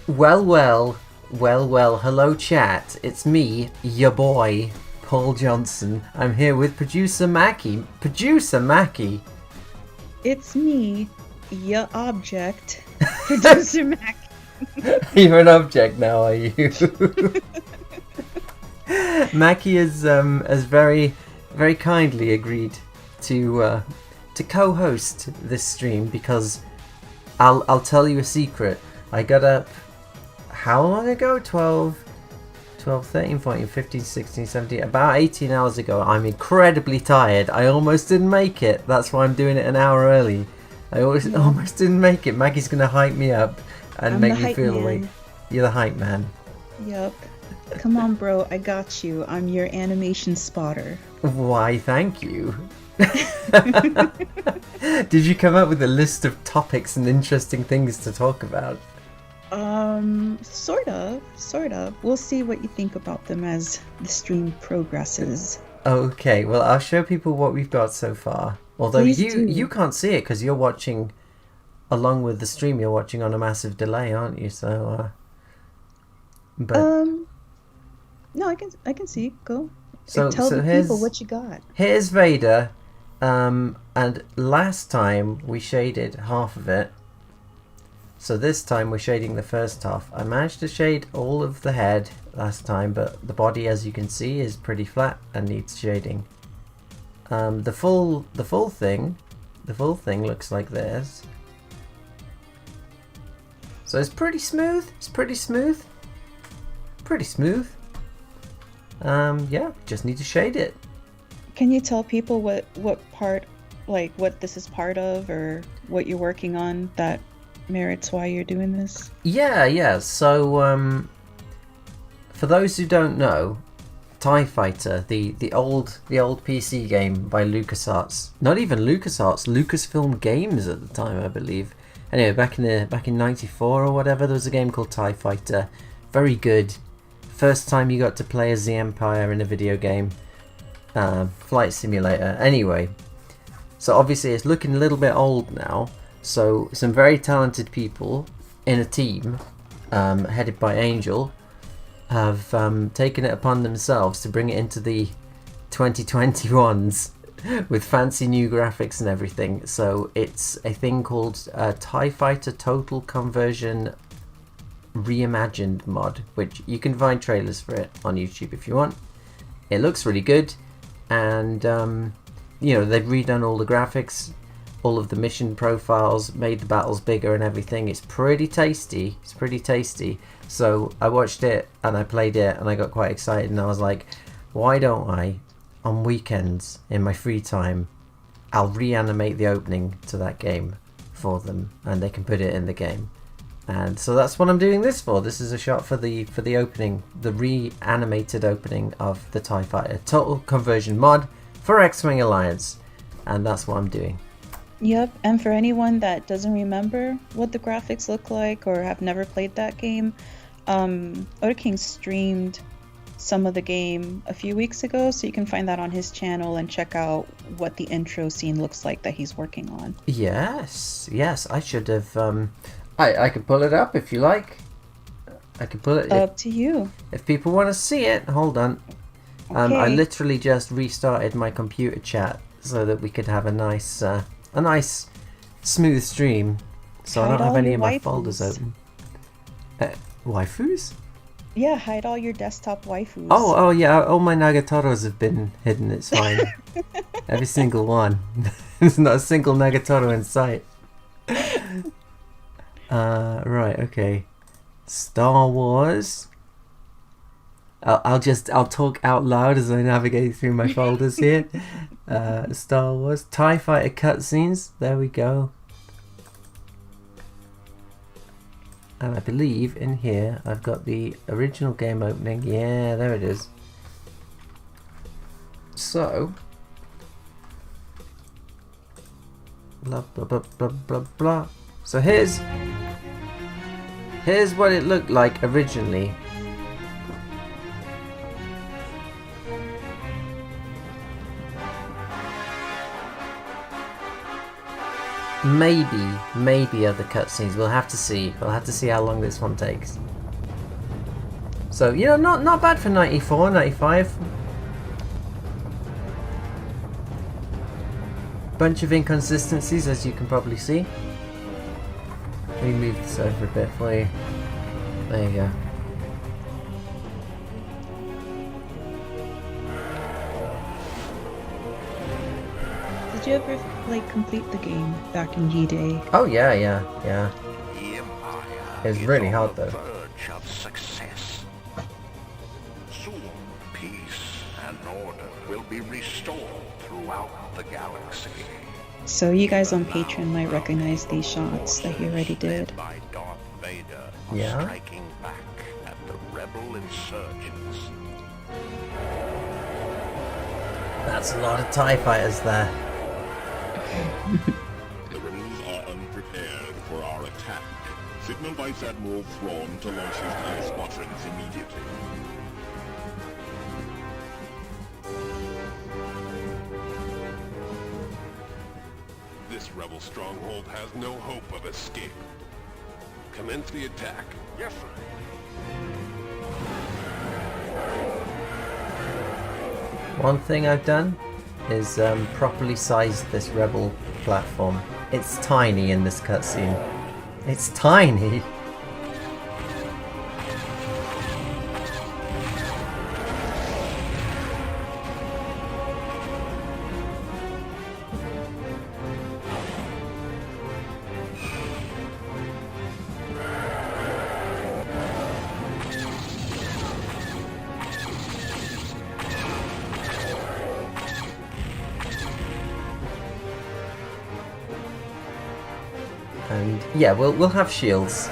Well, well, well, hello chat. It's me, your boy, Paul Johnson. I'm here with producer Mackie. Producer Mackie. It's me, ya object, producer Mac. You're an object now, are you? Mackie has very kindly agreed to co-host this stream because I'll tell you a secret. I got up how long ago? 12, 13, 14, 15, 16, 17, about 18 hours ago. I'm incredibly tired. I almost didn't make it. That's why I'm doing it an hour early. I almost didn't make it. Maggie's going to hype me up and I'm make the me hype feel man. awake. You're the hype man. Yup. Come on, bro. I got you. I'm your animation spotter. Why, thank you. Did you come up with a list of topics and interesting things to talk about? Sort of. We'll see what you think about them as the stream progresses. Okay, well, I'll show people what we've got so far. Although Please do. you can't see it because you're watching along with the stream. You're watching on a massive delay, aren't you? So, but No, I can see. Go. so Tell so the here's people what you got. here's Vader. And last time we shaded half of it. So this time we're shading the first half. I managed to shade all of the head last time, but the body, as you can see, is pretty flat and needs shading. The full thing looks like this. So it's pretty smooth. Pretty smooth. Yeah, just need to shade it. Can you tell people what part, like what this is part of, or what you're working on that merits why you're doing this? Yeah. So, for those who don't know, TIE Fighter, the old PC game by LucasArts, not even LucasArts, Lucasfilm Games at the time, I believe. Anyway, back in '94 or whatever, there was a game called TIE Fighter. Very good. First time you got to play as the Empire in a video game. Flight simulator. Anyway, so obviously it's looking a little bit old now. So some very talented people in a team, headed by Angel, have taken it upon themselves to bring it into the 2021s with fancy new graphics and everything. So it's a thing called TIE Fighter Total Conversion Reimagined mod, which you can find trailers for it on YouTube if you want. It looks really good, and they've redone all the graphics, all of the mission profiles, made the battles bigger and everything. It's pretty tasty. So I watched it and I played it and I got quite excited, and I was like, why don't I, on weekends in my free time, I'll reanimate the opening to that game for them and they can put it in the game. And so that's what I'm doing this for. This is a shot for the opening, the reanimated opening of the TIE Fighter Total Conversion mod for X-Wing Alliance, and that's what I'm doing. Yep, and for anyone that doesn't remember what the graphics look like or have never played that game, Oda King streamed some of the game a few weeks ago, so you can find that on his channel and check out what the intro scene looks like that he's working on. Yes, I should have. I could pull it up if you like. I could pull it up to you. If people want to see it, hold on. Okay. I literally just restarted my computer chat so that we could have a nice smooth stream. So I don't have any of my folders open. Waifus? Yeah, hide all your desktop waifus. Oh yeah, all my Nagatoros have been hidden, it's fine. Every single one. There's not a single Nagatoro in sight. Right, okay. Star Wars. I'll talk out loud as I navigate through my folders here. Star Wars, TIE Fighter cutscenes. There we go. And I believe in here I've got the original game opening. Yeah, there it is. So, blah blah blah blah blah blah. So here's what it looked like originally. maybe other cutscenes. We'll have to see. We'll have to see how long this one takes. So, you know, not bad for 94, 95. Bunch of inconsistencies, as you can probably see. Let me move this over a bit for you. There you go. Did you ever like complete the game back in G-Day? Oh yeah. It was really hard though. Verge of success. Soon, peace and order will be restored throughout the galaxy. So you guys on Patreon might recognize these shots that he already did. Led by Darth Vader, Yeah. striking back at the rebel insurgents. That's a lot of TIE fighters there. The rebels are unprepared for our attack. Signal Vice Admiral Thrawn to launch his TIE squadrons immediately. This rebel stronghold has no hope of escape. Commence the attack. Yes, sir. One thing I've done is properly sized this rebel platform. It's tiny in this cutscene. It's tiny. And yeah, we'll have shields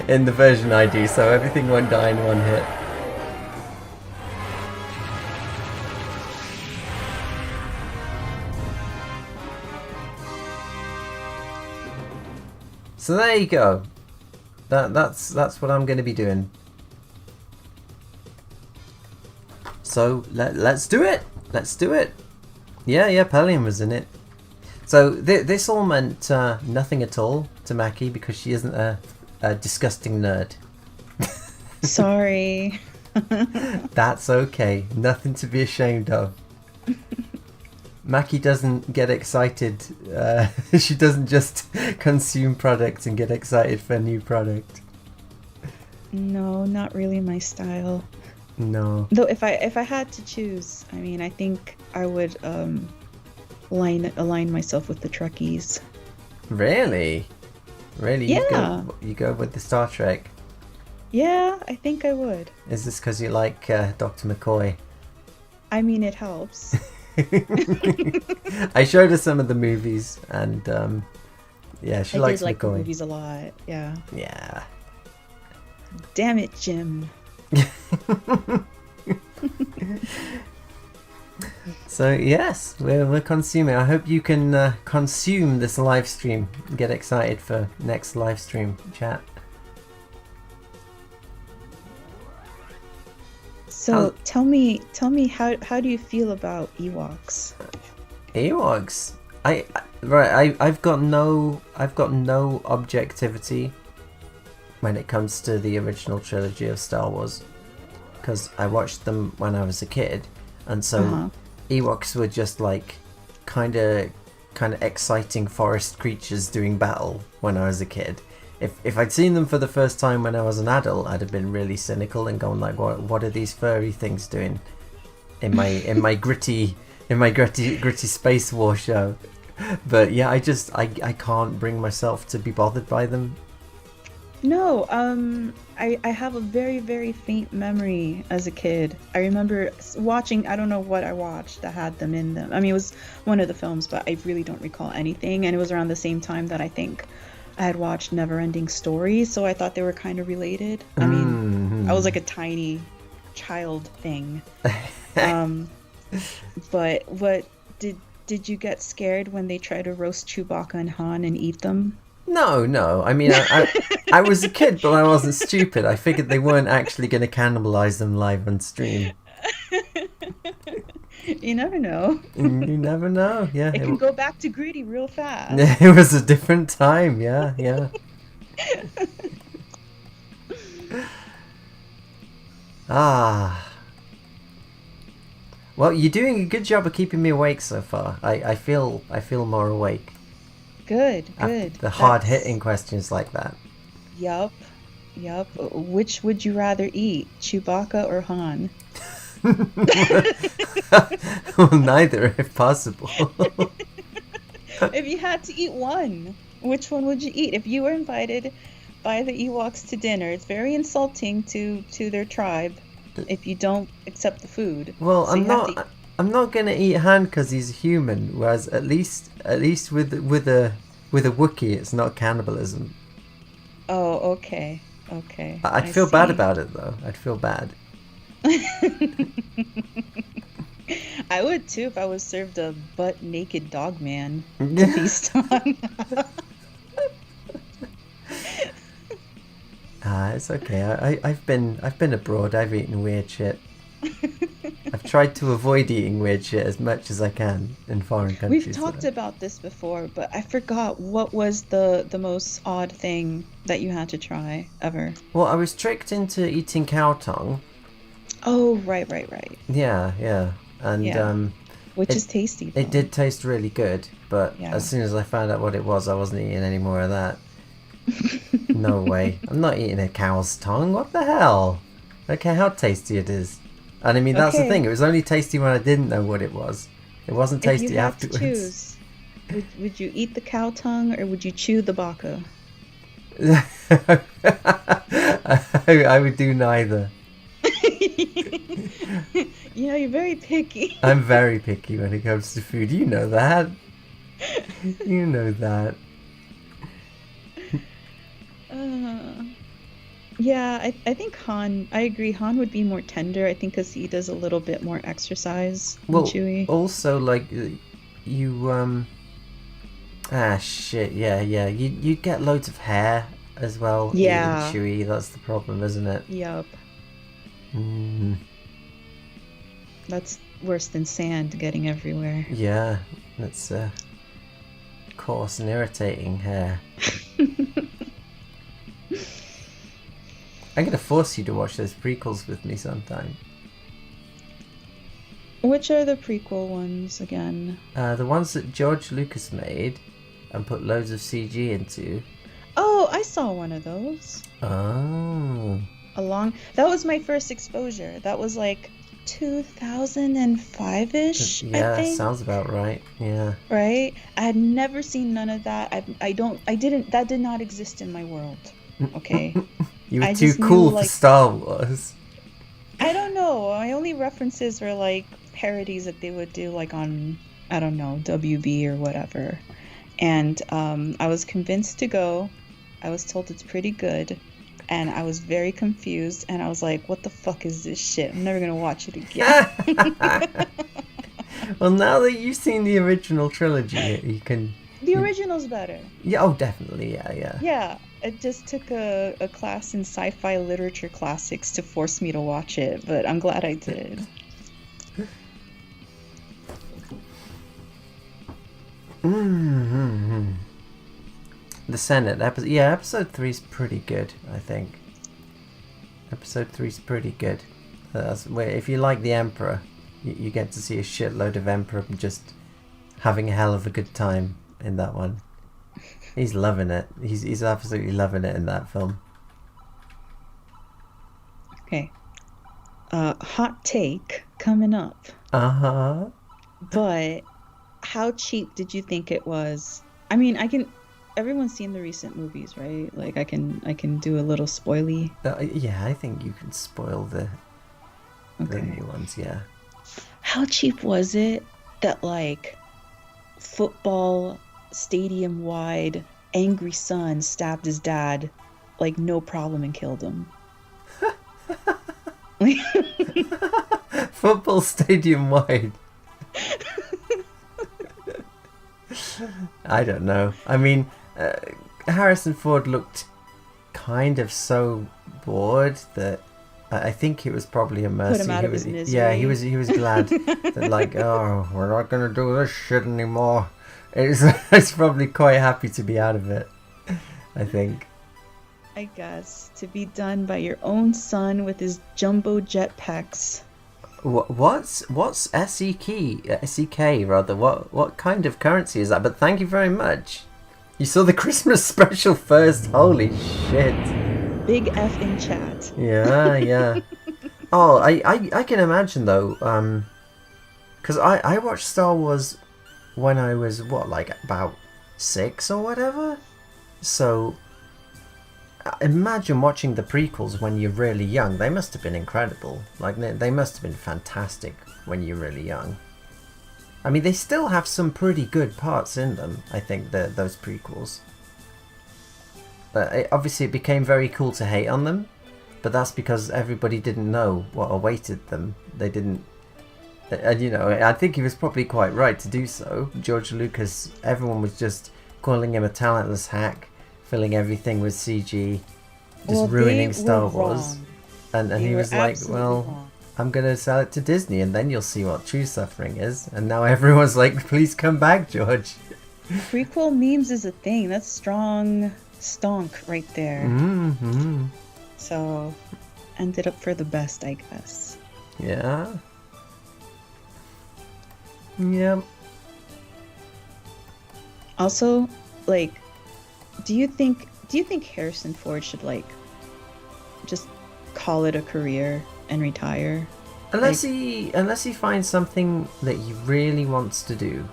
in the version I do, so everything won't die in one hit. So there you go. That's what I'm going to be doing. So let's do it. Let's do it. Yeah, Pellion was in it. So this all meant nothing at all to Mackie because she isn't a disgusting nerd. Sorry. That's okay. Nothing to be ashamed of. Mackie doesn't get excited. She doesn't just consume products and get excited for a new product. No, not really my style. No. Though if I had to choose, I mean, I think I would align myself with the Trekkies. Really? Really? Yeah. You go with the Star Trek? Yeah, I think I would. Is this because you like Dr. McCoy? I mean, it helps. I showed her some of the movies, and yeah, she I likes did like the McCoy. movies a lot. Yeah. Yeah. Damn it, Jim. So yes, we're consuming. I hope you can consume this live stream. Get excited for next live stream chat. So tell me how do you feel about Ewoks? Ewoks. I've got no objectivity when it comes to the original trilogy of Star Wars, because I watched them when I was a kid, and so Ewoks were just like kind of exciting forest creatures doing battle when I was a kid. If I'd seen them for the first time when I was an adult, I'd have been really cynical and gone like, what are these furry things doing in my gritty space war show? But yeah, I can't bring myself to be bothered by them. No, I have a very, very faint memory as a kid. I remember watching, I don't know what I watched that had them in them. I mean, it was one of the films, but I really don't recall anything. And it was around the same time that I think I had watched Neverending Story, so I thought they were kind of related. I mean, I was like a tiny child thing. But what did you get scared when they tried to roast Chewbacca and Han and eat them? No. I mean, I was a kid, but I wasn't stupid. I figured they weren't actually going to cannibalize them live on stream. You never know. You never know. Yeah, It can go back to greedy real fast. it was a different time. Yeah, yeah. Ah. Well, you're doing a good job of keeping me awake so far. I feel more awake. Good, after good. the hard-hitting questions like that. Yup. Which would you rather eat, Chewbacca or Han? Well, neither, if possible. If you had to eat one, which one would you eat? If you were invited by the Ewoks to dinner, it's very insulting to their tribe if you don't accept the food. Well, So I'm not gonna eat Han because he's human. Whereas at least with a Wookiee, it's not cannibalism. Oh, okay. I'd feel bad about it though. I'd feel bad. I would too if I was served a butt naked dog man to feast on. It's okay. I've been abroad. I've eaten weird shit. I've tried to avoid eating weird shit as much as I can in foreign countries. We've talked about this before, but I forgot what was the most odd thing that you had to try ever. Well, I was tricked into eating cow tongue. Oh, right. Yeah. And which is tasty. Though. It did taste really good, but as soon as I found out what it was, I wasn't eating any more of that. No way. I'm not eating a cow's tongue. What the hell? I don't care how tasty it is. And I mean, that's the thing. It was only tasty when I didn't know what it was. It wasn't tasty if you had afterwards. To choose, would you eat the cow tongue or would you chew the baka? I would do neither. You know, you're very picky. I'm very picky when it comes to food. You know that. You know that. Yeah, I think Han, I agree, Han would be more tender, I think, because he does a little bit more exercise than Chewie. Also, like, you, shit, yeah, you get loads of hair as well. Yeah. Eating Chewie, that's the problem, isn't it? Yup. Mm. That's worse than sand getting everywhere. Yeah, that's, coarse and irritating hair. I'm gonna force you to watch those prequels with me sometime. Which are the prequel ones again? The ones that George Lucas made and put loads of CG into. Oh, I saw one of those. Oh. That was my first exposure. That was like 2005-ish, Yeah, I think. sounds about right. Yeah. Right? I had never seen none of that. That did not exist in my world. Okay. You were too cool for Star Wars. I don't know. My only references were like parodies that they would do like on, I don't know, WB or whatever. And I was convinced to go. I was told it's pretty good. And I was very confused. And I was like, what the fuck is this shit? I'm never going to watch it again. Well, now that you've seen the original trilogy, you can... The original's better. Yeah, oh, definitely, yeah. Yeah, it just took a class in sci-fi literature classics to force me to watch it, but I'm glad I did. Mm-hmm. The Senate episode, episode 3 is pretty good, I think. Episode 3 is pretty good. That's where, if you like the Emperor, you get to see a shitload of Emperor just having a hell of a good time in that one. He's loving it. He's absolutely loving it in that film. Okay. Hot take coming up. Uh-huh. But how cheap did you think it was? I mean, everyone's seen the recent movies, right? Like I can do a little spoily. Yeah, I think you can spoil the new ones, yeah. How cheap was it that like football stadium wide angry son stabbed his dad like no problem and killed him? Football stadium wide. I don't know. I mean, Harrison Ford looked kind of so bored that I think it was probably a mercy. Put him out of his misery. Yeah, he was glad that like, oh, we're not gonna do this shit anymore. It's probably quite happy to be out of it, I think. I guess to be done by your own son with his jumbo jetpacks. What's SEK rather? What kind of currency is that? But thank you very much. You saw the Christmas special first. Holy shit! Big F in chat. Yeah. Oh, I can imagine though, because I watched Star Wars when I was about 6 or whatever. So imagine watching the prequels when you're really young. They must have been incredible. Like they must have been fantastic when you're really young. I mean, they still have some pretty good parts in them. I think those prequels. Obviously, it became very cool to hate on them, but that's because everybody didn't know what awaited them. They didn't, and I think he was probably quite right to do so. George Lucas, everyone was just calling him a talentless hack, filling everything with CG, just ruining Star Wars. And he was like, well, wrong. I'm going to sell it to Disney and then you'll see what true suffering is. And now everyone's like, please come back, George. Prequel memes is a thing. That's strong stonk right there. Mm-hmm. So, ended up for the best, I guess. Yeah. Yep. Also, like, do you think Harrison Ford should just call it a career and retire? Unless he finds something that he really wants to do,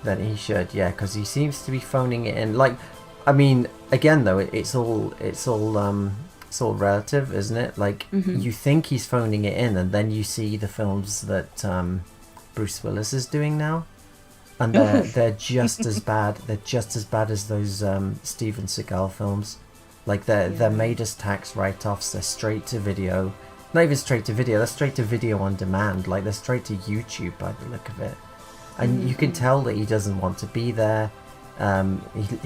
then he should. Yeah, because he seems to be phoning it in. Like, I mean, again though, it's all relative, isn't it? Like, you think he's phoning it in, and then you see the films that Bruce Willis is doing now. And they're just as bad. They're just as bad as those Steven Seagal films. Like they're made as tax write-offs. They're straight to video. Not even straight to video. They're straight to video on demand. Like they're straight to YouTube by the look of it. And you can tell that he doesn't want to be there.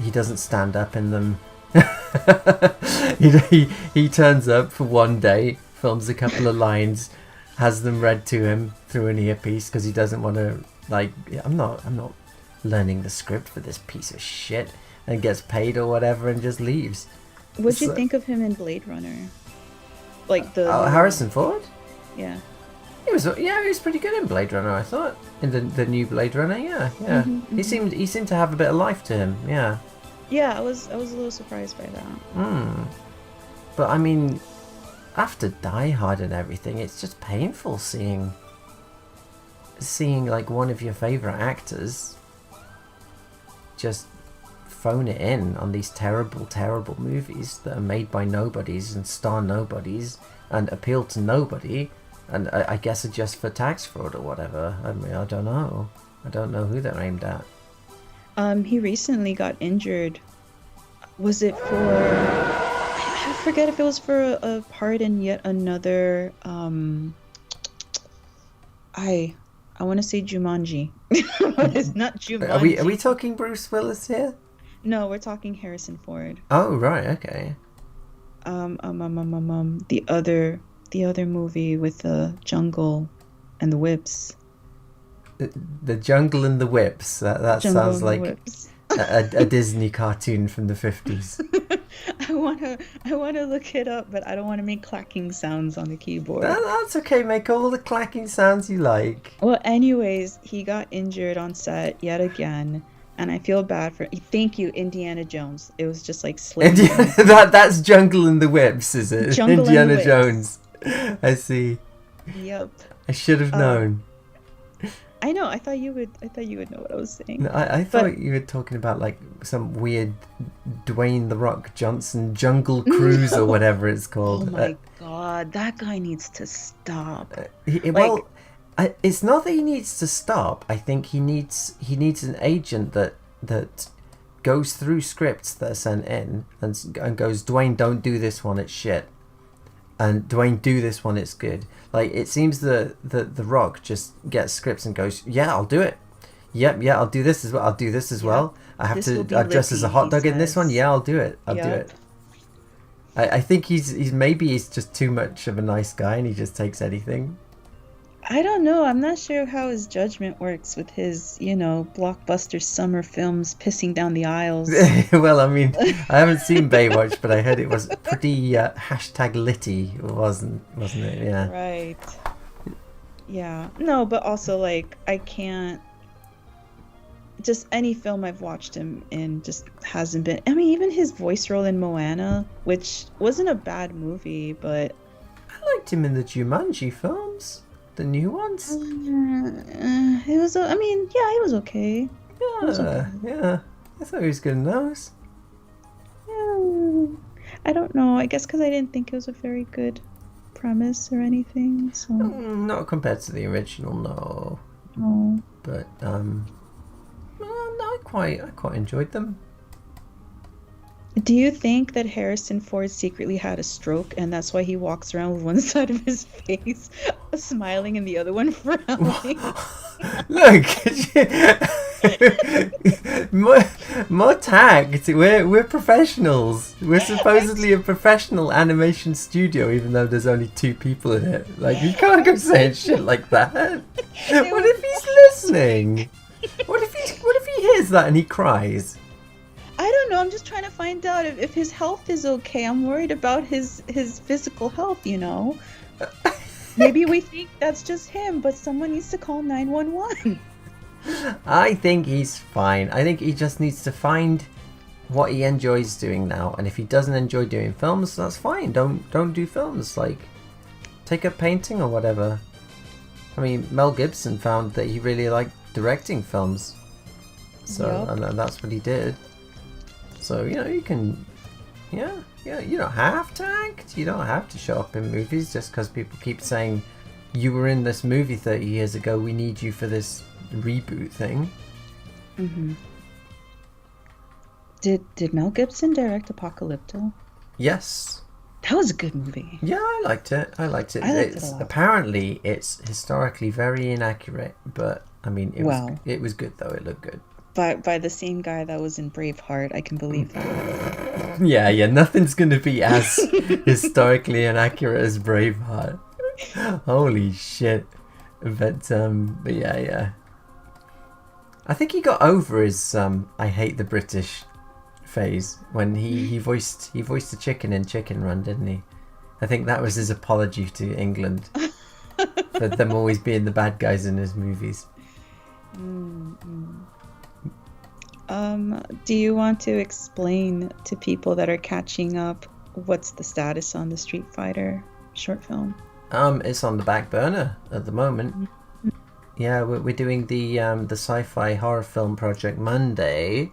He doesn't stand up in them. he turns up for one day, films a couple of lines, has them read to him through an earpiece because he doesn't want to. Like, I'm not learning the script for this piece of shit, and gets paid or whatever and just leaves. What'd you think of him in Blade Runner? Like Harrison Ford? Yeah. He was pretty good in Blade Runner, I thought. In the new Blade Runner, yeah. He seemed to have a bit of life to him, yeah. Yeah, I was a little surprised by that. But I mean, after Die Hard and everything, it's just painful seeing like one of your favorite actors just phone it in on these terrible movies that are made by nobodies and star nobodies and appeal to nobody, and I guess are just for tax fraud or whatever. I mean, I don't know who they're aimed at. He recently got injured. Was it for, I forget if it was for a part in yet another I want to say Jumanji. It's not Jumanji. Are we talking Bruce Willis here? No, we're talking Harrison Ford. Oh right, okay. The other movie with the jungle and the whips. The Jungle and the Whips. That sounds like a Disney cartoon from the 50s. I wanna look it up, but I don't want to make clacking sounds on the keyboard. That's okay. Make all the clacking sounds you like. Well, anyways, he got injured on set yet again, and I feel bad for. Thank you, Indiana Jones. It was just like that's Jungle and the Whips, is it? Jungle Indiana and the Jones. I see. Yep. I should have known. I know. I thought you would know what I was saying. No, I thought you were talking about like some weird Dwayne the Rock Johnson Jungle Cruise or whatever it's called. Oh my god, that guy needs to stop. It's not that he needs to stop. I think he needs an agent that goes through scripts that are sent in and goes, Dwayne, don't do this one, it's shit. And Dwayne, do this one, it's good. Like, it seems the Rock just gets scripts and goes, yeah, I'll do it. Yep, yeah, I'll do this as well. I'll do this as well. I have to dress as a hot dog in this one. Yeah, I'll do it. I'll do it. I think he's maybe he's just too much of a nice guy and he just takes anything. I don't know. I'm not sure how his judgment works with his, blockbuster summer films pissing down the aisles. Well, I mean, I haven't seen Baywatch, but I heard it was pretty hashtag litty, wasn't it? Yeah. Right. Yeah. No, but also, like, I can't... Just any film I've watched him in just hasn't been... I mean, even his voice role in Moana, which wasn't a bad movie, but... I liked him in the Jumanji films. The new ones? It was, I mean, yeah, it was okay. Yeah. I thought he was good in those. Yeah. I don't know. I guess because I didn't think it was a very good premise or anything. So not compared to the original, no. No. But no, I quite enjoyed them. Do you think that Harrison Ford secretly had a stroke and that's why he walks around with one side of his face smiling and the other one frowning? Look, more tact. We're professionals. We're supposedly a professional animation studio, even though there's only 2 people in it. Like, you can't go saying shit like that. What if he's listening? What if he hears that and he cries? I don't know. I'm just trying to find out if his health is okay. I'm worried about his physical health, Maybe we think that's just him, but someone needs to call 911. I think he's fine. I think he just needs to find what he enjoys doing now. And if he doesn't enjoy doing films, that's fine. Don't do films. Like, take up painting or whatever. I mean, Mel Gibson found that he really liked directing films. So, Yep. and that's what he did. So, you can, you don't have to act. You don't have to show up in movies just because people keep saying, you were in this movie 30 years ago, we need you for this reboot thing. Mm-hmm. Did Mel Gibson direct Apocalypto? Yes. That was a good movie. Yeah, I liked it. I liked it a lot. Apparently, it's historically very inaccurate, but, I mean, it was good, though. It looked good. By the same guy that was in Braveheart, I can believe that. Yeah, nothing's gonna be as historically inaccurate as Braveheart. Holy shit. But yeah. I think he got over his I hate the British phase when he voiced the chicken in Chicken Run, didn't he? I think that was his apology to England for them always being the bad guys in his movies. Do you want to explain to people that are catching up what's the status on the Street Fighter short film? It's on the back burner at the moment. Yeah, we're doing the sci-fi horror film project Monday.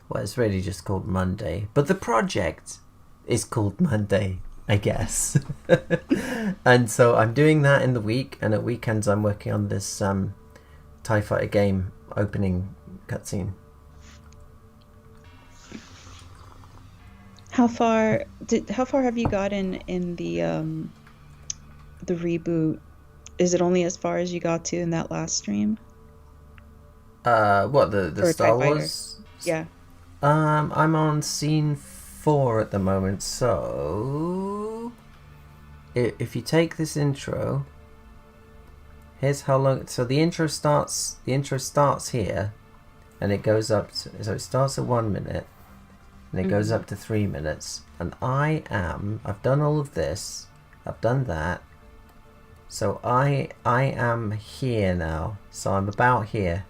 Well, it's really just called Monday, but the project is called Monday, I guess. And so I'm doing that in the week, and at weekends I'm working on this TIE Fighter game opening cutscene. How far have you gotten in the reboot? Is it only as far as you got to in that last stream? What the Star Wars? Yeah. I'm on scene 4 at the moment, so if you take this intro, here's how long. So the intro starts here, and it goes up. So it starts at 1 minute, and it goes up to 3 minutes. And I've done all of this. I've done that. So I am here now. So I'm about here.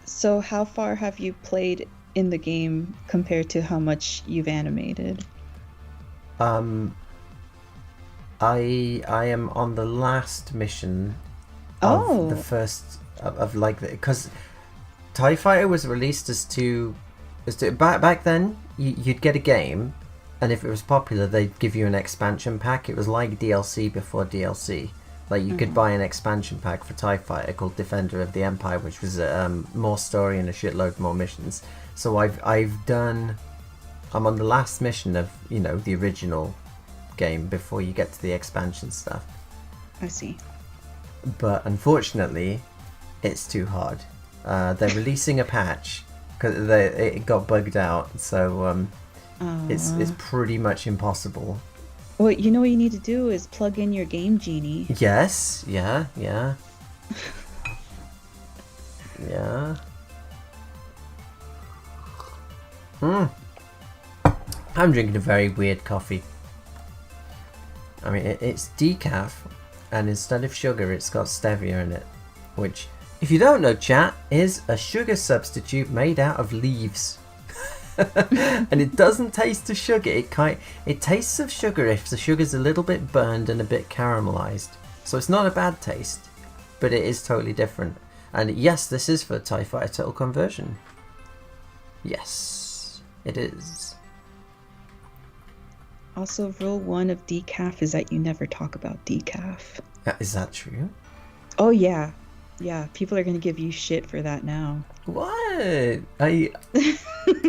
So how far have you played in the game compared to how much you've animated? I am on the last mission of the first of like, because TIE Fighter was released back then you'd get a game, and if it was popular they'd give you an expansion pack. It was like DLC before DLC. Like, you could buy an expansion pack for TIE Fighter called Defender of the Empire, which was more story and a shitload more missions. So I'm on the last mission of, the original game before you get to the expansion stuff. I see. But unfortunately, it's too hard. They're releasing a patch because it got bugged out. So It's pretty much impossible. Well, you know what you need to do is plug in your Game Genie. Yes, yeah. I'm drinking a very weird coffee. I mean, it's decaf, and instead of sugar, it's got stevia in it, which, if you don't know, chat, is a sugar substitute made out of leaves. And it doesn't taste of sugar. It tastes of sugar if the sugar's a little bit burned and a bit caramelized. So it's not a bad taste, but it is totally different. And yes, this is for TIE Fighter Total Conversion. Yes, it is. Also, rule 1 of decaf is that you never talk about decaf. Is that true? Oh yeah, people are gonna give you shit for that now. What?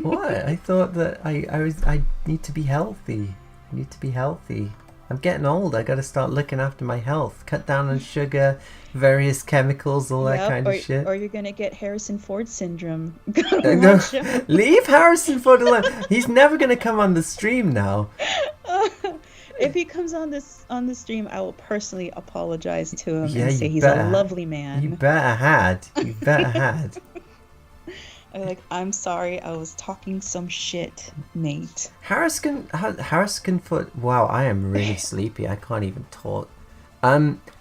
What? I thought that I need to be healthy. I need to be healthy. I'm getting old. I got to start looking after my health. Cut down on sugar, various chemicals, all that kind of shit. Or you're gonna get Harrison Ford syndrome. No, leave Harrison Ford alone. He's never gonna come on the stream now. If he comes on the stream, I will personally apologize to him and say he's better. A lovely man. You better had. I'm sorry, I was talking some shit, mate. Harrison Ford. Wow, I am really sleepy. I can't even talk.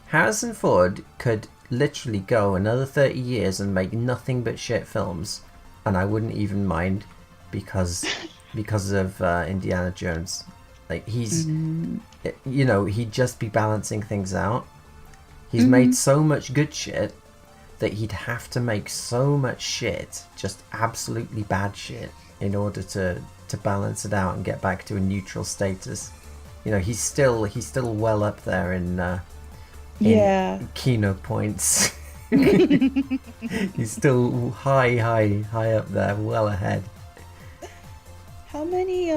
Harrison Ford could literally go another 30 years and make nothing but shit films, and I wouldn't even mind because of Indiana Jones. Like he's, he'd just be balancing things out. He's made so much good shit that he'd have to make so much shit, just absolutely bad shit, in order to balance it out and get back to a neutral status. He's still well up there in Kino points. He's still high up there, well ahead. How many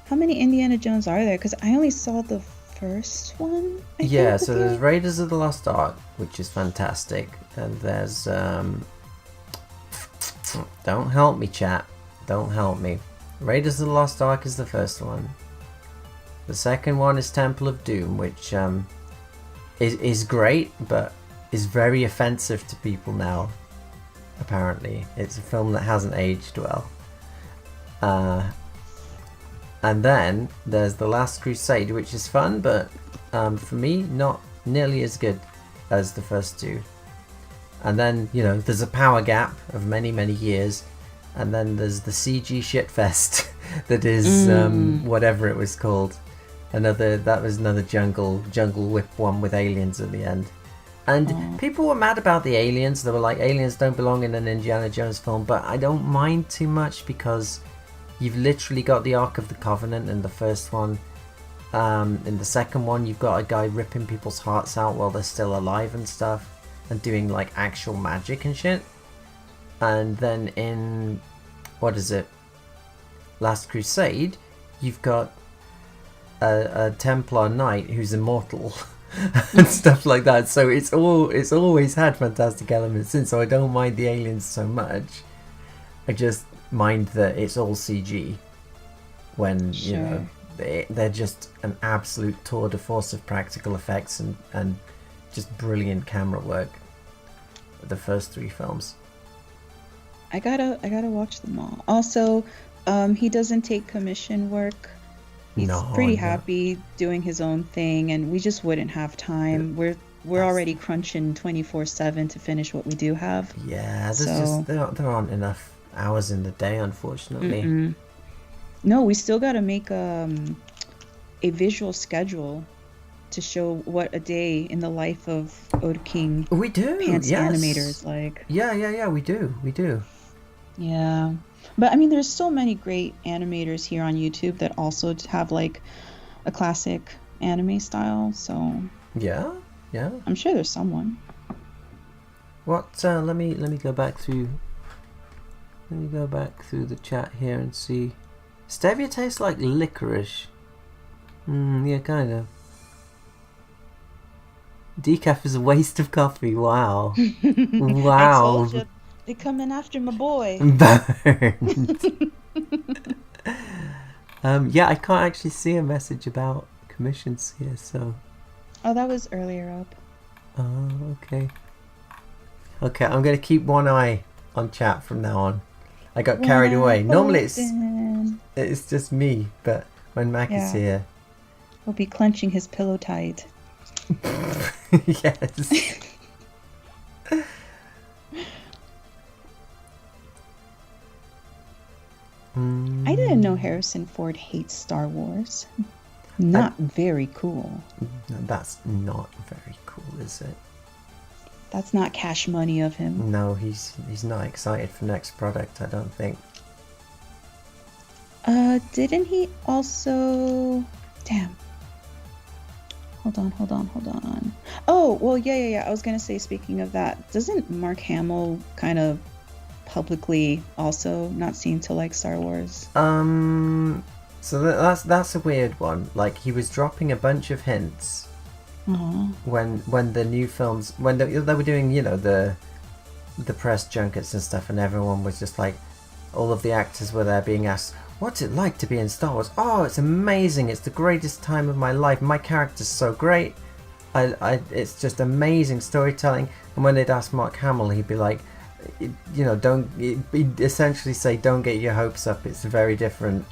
how many Indiana Jones are there? Because I only saw the first one. So there's Raiders of the Lost Ark, which is fantastic, and there's don't help me, chat, don't help me. Raiders of the Lost Ark is the first one. The second one is Temple of Doom, which is great, but is very offensive to people now. Apparently, it's a film that hasn't aged well. And then there's The Last Crusade, which is fun, but for me, not nearly as good as the first two. And then, there's a power gap of many, many years. And then there's the CG shitfest that is whatever it was called. That was another jungle whip one with aliens at the end. And people were mad about the aliens. They were like, aliens don't belong in an Indiana Jones film, but I don't mind too much because you've literally got the Ark of the Covenant in the first one. In the second one, you've got a guy ripping people's hearts out while they're still alive and stuff, and doing like actual magic and shit. And then in Last Crusade, you've got a Templar knight who's immortal. And stuff like that. So it's always had fantastic elements in, so I don't mind the aliens so much. I just mind that it's all CG when they're just an absolute tour de force of practical effects and just brilliant camera work. The first three films. I gotta watch them all. Also, he doesn't take commission work. He's pretty happy doing his own thing, and we just wouldn't have time. We're already crunching 24/7 to finish what we do have. Yeah, there aren't enough hours in the day, unfortunately. No, we still gotta make a visual schedule to show what a day in the life of Oda King we do. Pants yes. animator is like. Yeah, we do. Yeah. But I mean, there's so many great animators here on YouTube that also have like a classic anime style. So yeah, I'm sure there's someone. What? Let me go back through. Let me go back through the chat here and see. Stevia tastes like licorice. Yeah, kind of. Decaf is a waste of coffee. Wow. Wow. They coming after my boy. Burned. Yeah, I can't actually see a message about commissions here, so... Oh, that was earlier up. Oh, okay. Okay, I'm going to keep one eye on chat from now on. I got carried away. Normally it's just me, but when Mac is here... He'll be clenching his pillow tight. Yes. I didn't know Harrison Ford hates Star Wars. Not very cool. That's not very cool, is it? That's not cash money of him. No, he's not excited for next product, I don't think. Didn't he also... Damn. Hold on. Oh, well, yeah. I was gonna say, speaking of that, doesn't Mark Hamill kind of publicly also not seem to like Star Wars? So that's a weird one. Like, he was dropping a bunch of hints when the new films, when they were doing, you know, the press junkets and stuff, and everyone was just like, all of the actors were there being asked, what's it like to be in Star Wars? Oh, it's amazing. It's the greatest time of my life. My character's so great. It's just amazing storytelling. And when they'd ask Mark Hamill, he'd be like, you know, he'd essentially say, don't get your hopes up. It's very different.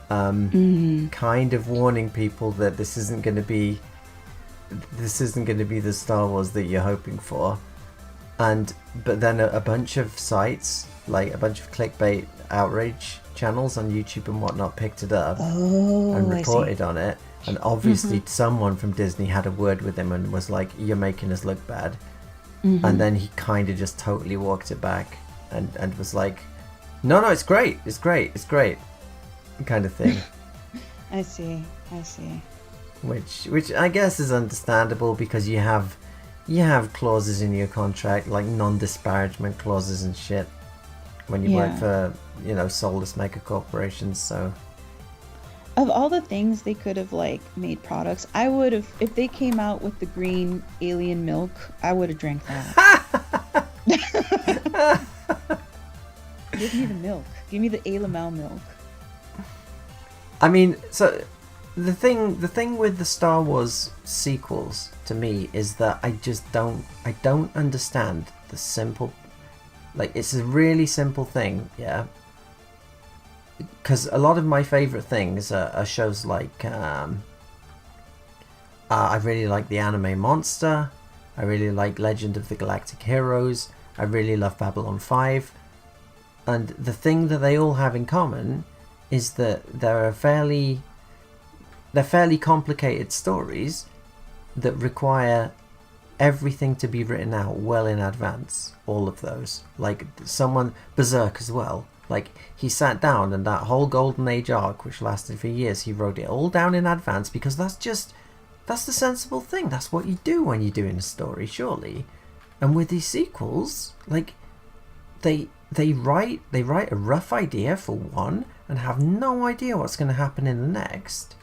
Kind of warning people that this isn't going to be the Star Wars that you're hoping for. But then a bunch of sites, like a bunch of clickbait outrage channels on YouTube and whatnot, picked it up and reported on it. And obviously someone from Disney had a word with him and was like, you're making us look bad. And then he kind of just totally walked it back and was like, no, it's great, kind of thing. I see. Which I guess is understandable, because you have clauses in your contract, like non-disparagement clauses and shit, when you work for, you know, soulless mega corporations. So of all the things they could have, like, made products, I would have, if they came out with the green alien milk, I would have drank that. Give me the milk. Give me the Alamel milk. I mean, so the thing with the Star Wars sequels to me is that I don't understand the simple, like, it's a really simple thing, yeah. Because a lot of my favorite things are shows like I really like the Anime Monster, I really like Legend of the Galactic Heroes, I really love Babylon 5, and the thing that they all have in common is that they're fairly complicated stories that require everything to be written out well in advance. All of those, like Berserk as well. Like, he sat down and that whole Golden Age arc, which lasted for years, he wrote it all down in advance, because that's the sensible thing. That's what you do when you're doing a story, surely. And with these sequels, like, they write a rough idea for one and have no idea what's going to happen in the next.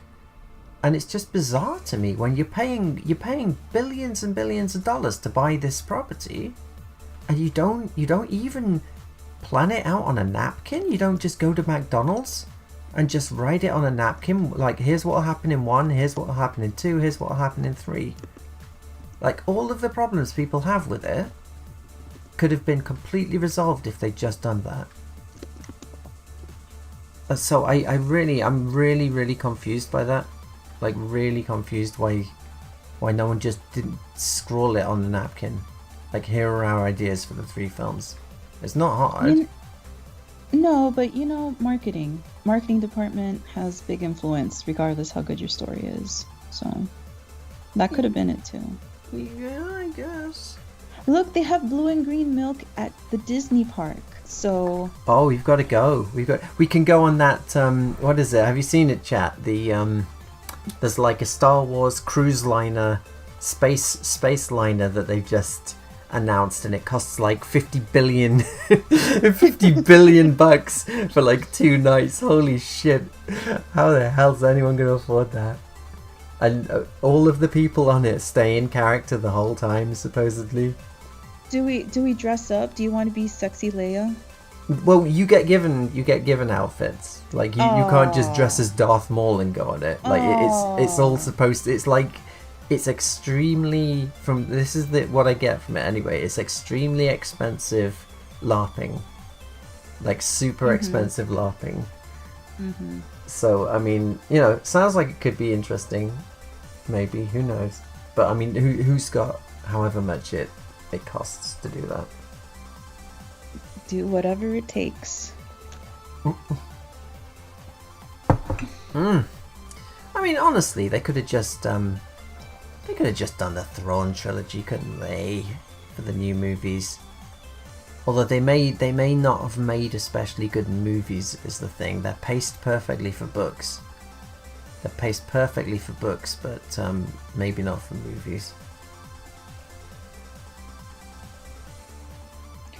And it's just bizarre to me when you're paying billions and billions of dollars to buy this property, and you don't even plan it out on a napkin. You don't just go to McDonald's and just write it on a napkin, like, here's what will happen in 1, here's what will happen in 2, here's what will happen in 3. Like, all of the problems people have with it could have been completely resolved if they'd just done that. So I'm really confused by that. Like, really confused why no one just didn't scroll it on the napkin. Like, here are our ideas for the 3 films. It's not hard. No, but, you know, marketing department has big influence regardless how good your story is. So that could have been it too. Yeah, I guess. Look, they have blue and green milk at the Disney park. So we've got to go. We can go on that. What is it? Have you seen it, chat? There's like a Star Wars cruise liner, space liner that they've just announced, and it costs like 50 billion bucks for like 2 nights. Holy shit! How the hell's anyone gonna afford that? And all of the people on it stay in character the whole time, supposedly. Do we dress up? Do you want to be sexy Leia? Well, you get given outfits. Like you can't just dress Aw. as Darth Maul and go on it. Like it's all supposed to. It's like it's extremely from. This is what I get from it anyway. It's extremely expensive LARPing, like super expensive LARPing. So I mean, sounds like it could be interesting. Maybe, who knows? But I mean, who's got however much it costs to do that? Do whatever it takes. I mean, honestly, they could have just done the Thrawn trilogy, couldn't they, for the new movies? Although they may not have made especially good movies, is the thing. They're paced perfectly for books. But maybe not for movies.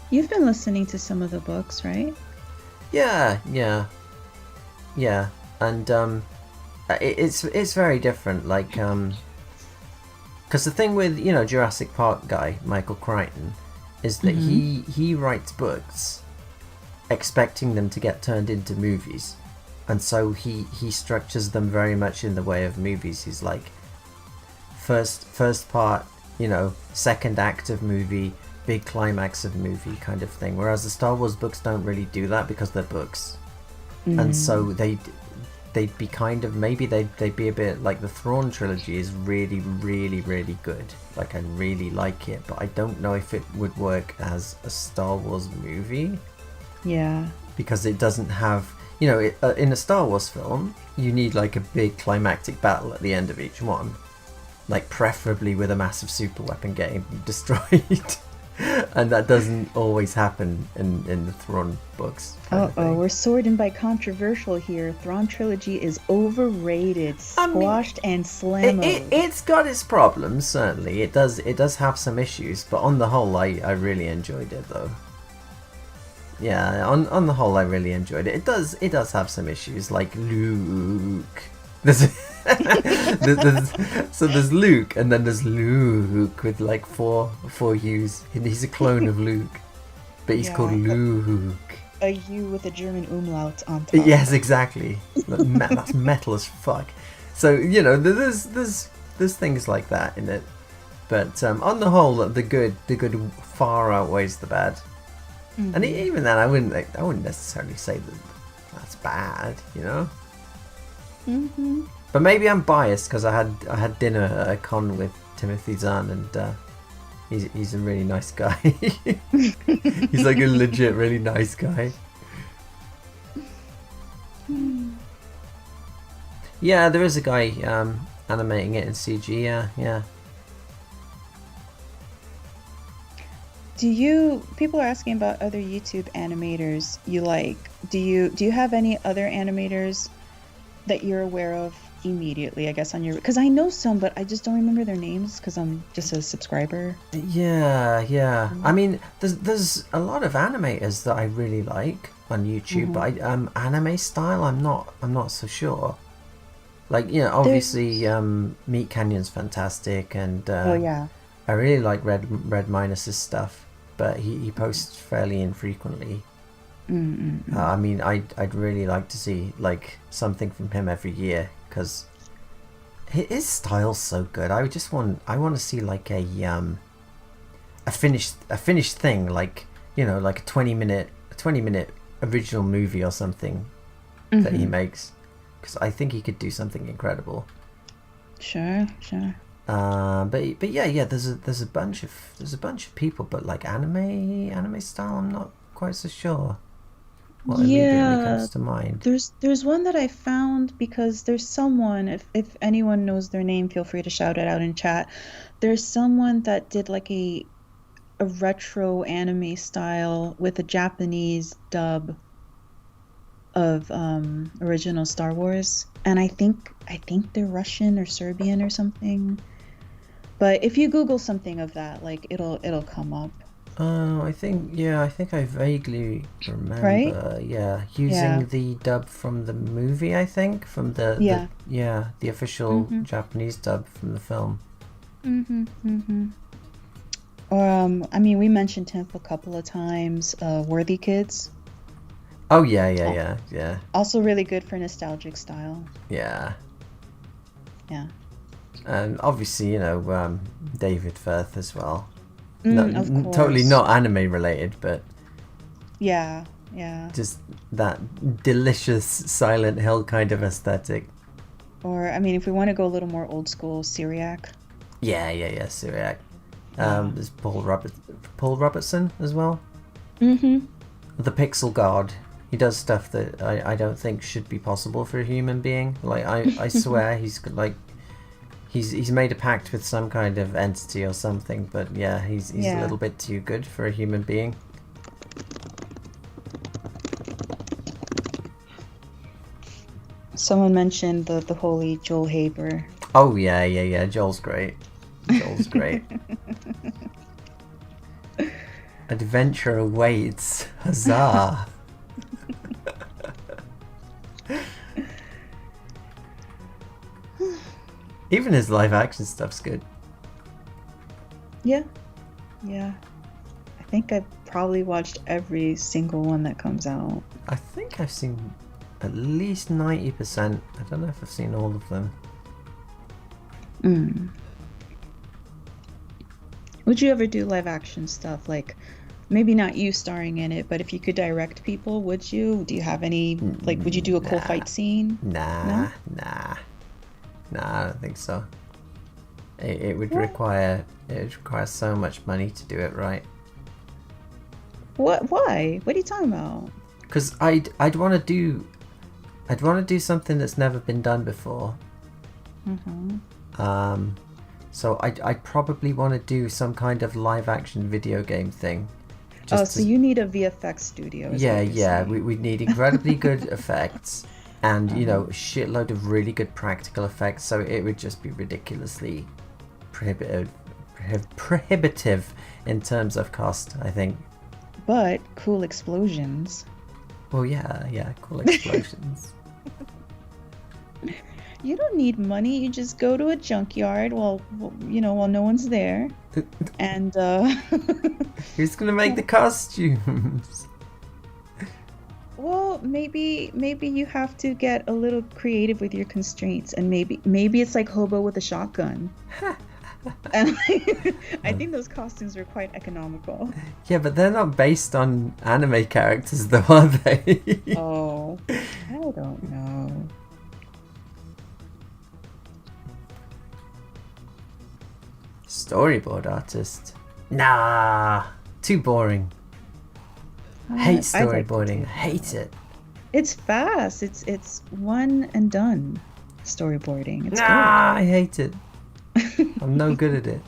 You've been listening to some of the books, right? Yeah, and it's very different. Like, because the thing with Jurassic Park guy Michael Crichton is that he writes books expecting them to get turned into movies, and so he structures them very much in the way of movies. He's like, first part, second act of movie, big climax of movie kind of thing, whereas the Star Wars books don't really do that because they're books. And so they'd be kind of, maybe they'd be a bit like the Thrawn trilogy is really, really, really good. Like, I really like it, but I don't know if it would work as a Star Wars movie. Yeah. Because it doesn't have, in a Star Wars film, you need like a big climactic battle at the end of each one. Like, preferably with a massive super weapon getting destroyed. And that doesn't always happen in the Thrawn books. We're sorting by controversial here. Thrawn trilogy is overrated, squashed and slammed. It's got its problems, certainly. It does have some issues, but on the whole, I really enjoyed it, though. Yeah, on the whole, I really enjoyed it. It does have some issues, like Luke. So there's Luke, and then there's Luke with like four U's. He's a clone of Luke, but he's called Luke. A U with a German umlaut on top. Yes, exactly. That's metal as fuck. So there's things like that in it, but on the whole, the good far outweighs the bad. And even then, I wouldn't necessarily say that's bad, But maybe I'm biased because I had dinner at a con with Timothy Zahn, and he's a really nice guy. He's like a legit really nice guy. Yeah, there is a guy animating it in CG. Yeah. People are asking about other YouTube animators you like. Do you have any other animators that you're aware of immediately, I guess, on your, because I know some, but I just don't remember their names because I'm just a subscriber. Yeah. I mean, there's a lot of animators that I really like on YouTube, but anime style, I'm not so sure. Like, obviously, Meat Canyon's fantastic, and I really like Red Minus's stuff, but he posts fairly infrequently. I mean, I'd really like to see like something from him every year, because his style's so good. I want to see like a finished thing, like like a 20 minute original movie or something that he makes, because I think he could do something incredible. Sure. But yeah, there's a bunch of people, but like anime style, I'm not quite so sure what immediately comes to mind. There's one that I found, because there's someone, if anyone knows their name, feel free to shout it out in chat. There's someone that did like a retro anime style with a Japanese dub of original Star Wars, and I think they're Russian or Serbian or something. But if you Google something of that, like it'll come up. Oh, I think I vaguely remember. Right? Using the dub from the movie, I think, from the official Japanese dub from the film. Or I mean, we mentioned him a couple of times. Worthy Kids, Oh yeah. also really good for nostalgic style. Yeah. Yeah. And obviously, David Firth as well. Of Totally course. not anime related, but Yeah. just that delicious Silent Hill kind of aesthetic. Or I mean, if we want to go a little more old school, Syriac. Yeah, Syriac. Yeah. There's Paul Robertson as well. Mm-hmm. The Pixel God. He does stuff that I don't think should be possible for a human being. Like I swear he's made a pact with some kind of entity or something, but yeah, he's a little bit too good for a human being. Someone mentioned the holy Joel Haber. Oh yeah. Joel's great. Joel's great. Adventure awaits. Huzzah! Even his live action stuff's good. Yeah. I think I've probably watched every single one that comes out. I think I've seen at least 90%. I don't know if I've seen all of them. Would you ever do live action stuff? Like, maybe not you starring in it, but if you could direct people, would you? Do you have any, like, would you do a cool fight scene? Nah, I don't think so. It would require so much money to do it right. What? Why? What are you talking about? Because I'd want to do something that's never been done before. So I'd probably want to do some kind of live action video game thing. So you need a VFX studio. Yeah. We need incredibly good effects and a shitload of really good practical effects. So it would just be ridiculously prohibitive in terms of cost, I think. But cool explosions. Well, yeah, cool explosions. You don't need money. You just go to a junkyard while no one's there, and who's gonna make the costumes? Well, maybe you have to get a little creative with your constraints, and maybe it's like Hobo with a shotgun. And I think those costumes are quite economical. Yeah, but they're not based on anime characters, though, are they? Oh, I don't know. Storyboard artist? Nah, too boring. Hate storyboarding. Hate it. It's fast. It's one and done. Storyboarding. It's good. I hate it. I'm no good at it.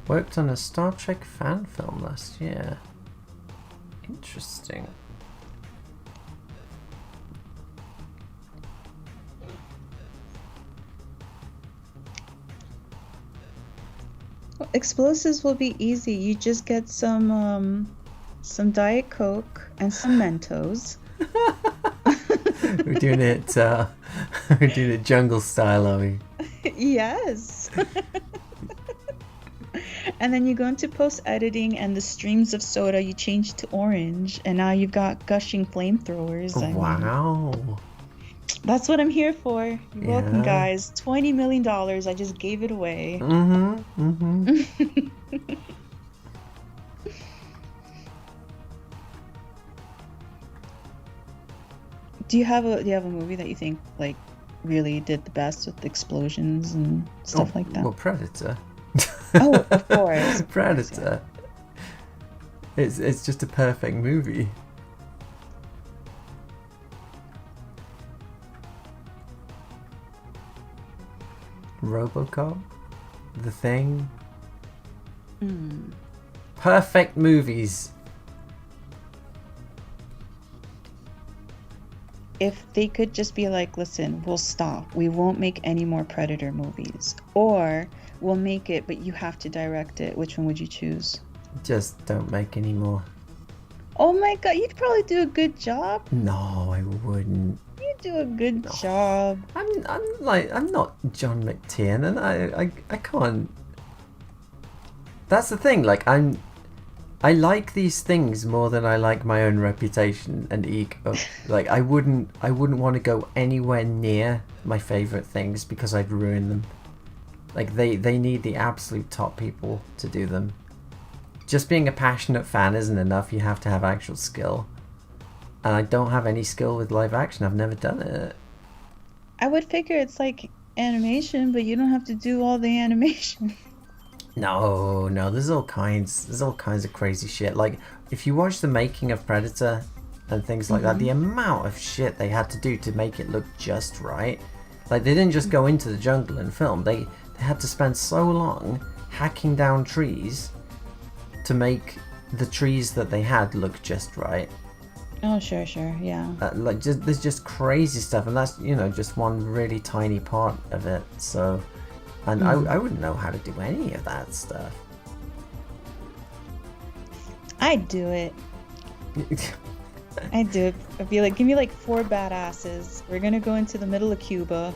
Worked on a Star Trek fan film last year. Interesting. Explosives will be easy. You just get some Diet Coke and some Mentos. We're doing it jungle style, are we? Yes. And then you go into post-editing and the streams of soda, you change to orange, and now you've got gushing flamethrowers. Wow. That's what I'm here for. You're welcome, guys. $20 million. I just gave it away. Do you have a movie that you think like really did the best with explosions and stuff like that? Well, Predator. Oh, of course. Predator. It's just a perfect movie. RoboCop, The Thing. Perfect movies. If they could just be like, listen, we'll stop. We won't make any more Predator movies. Or we'll make it, but you have to direct it. Which one would you choose? Just don't make any more. Oh my god, you'd probably do a good job. No, I wouldn't. You do a good job. I'm not John McTiernan. I can't. That's the thing. Like I like these things more than I like my own reputation and ego. Like I wouldn't want to go anywhere near my favorite things because I'd ruin them. Like they need the absolute top people to do them. Just being a passionate fan isn't enough. You have to have actual skill. And I don't have any skill with live action. I've never done it. I would figure it's like animation, but you don't have to do all the animation. No, there's all kinds of crazy shit. Like if you watch the making of Predator and things like that, the amount of shit they had to do to make it look just right. Like they didn't just go into the jungle and film. They had to spend so long hacking down trees to make the trees that they had look just right. Oh, sure, yeah. There's just crazy stuff, and that's just one really tiny part of it. So, and I wouldn't know how to do any of that stuff. I'd do it. I'd do it. I'd be like, give me like 4 badasses. We're gonna go into the middle of Cuba.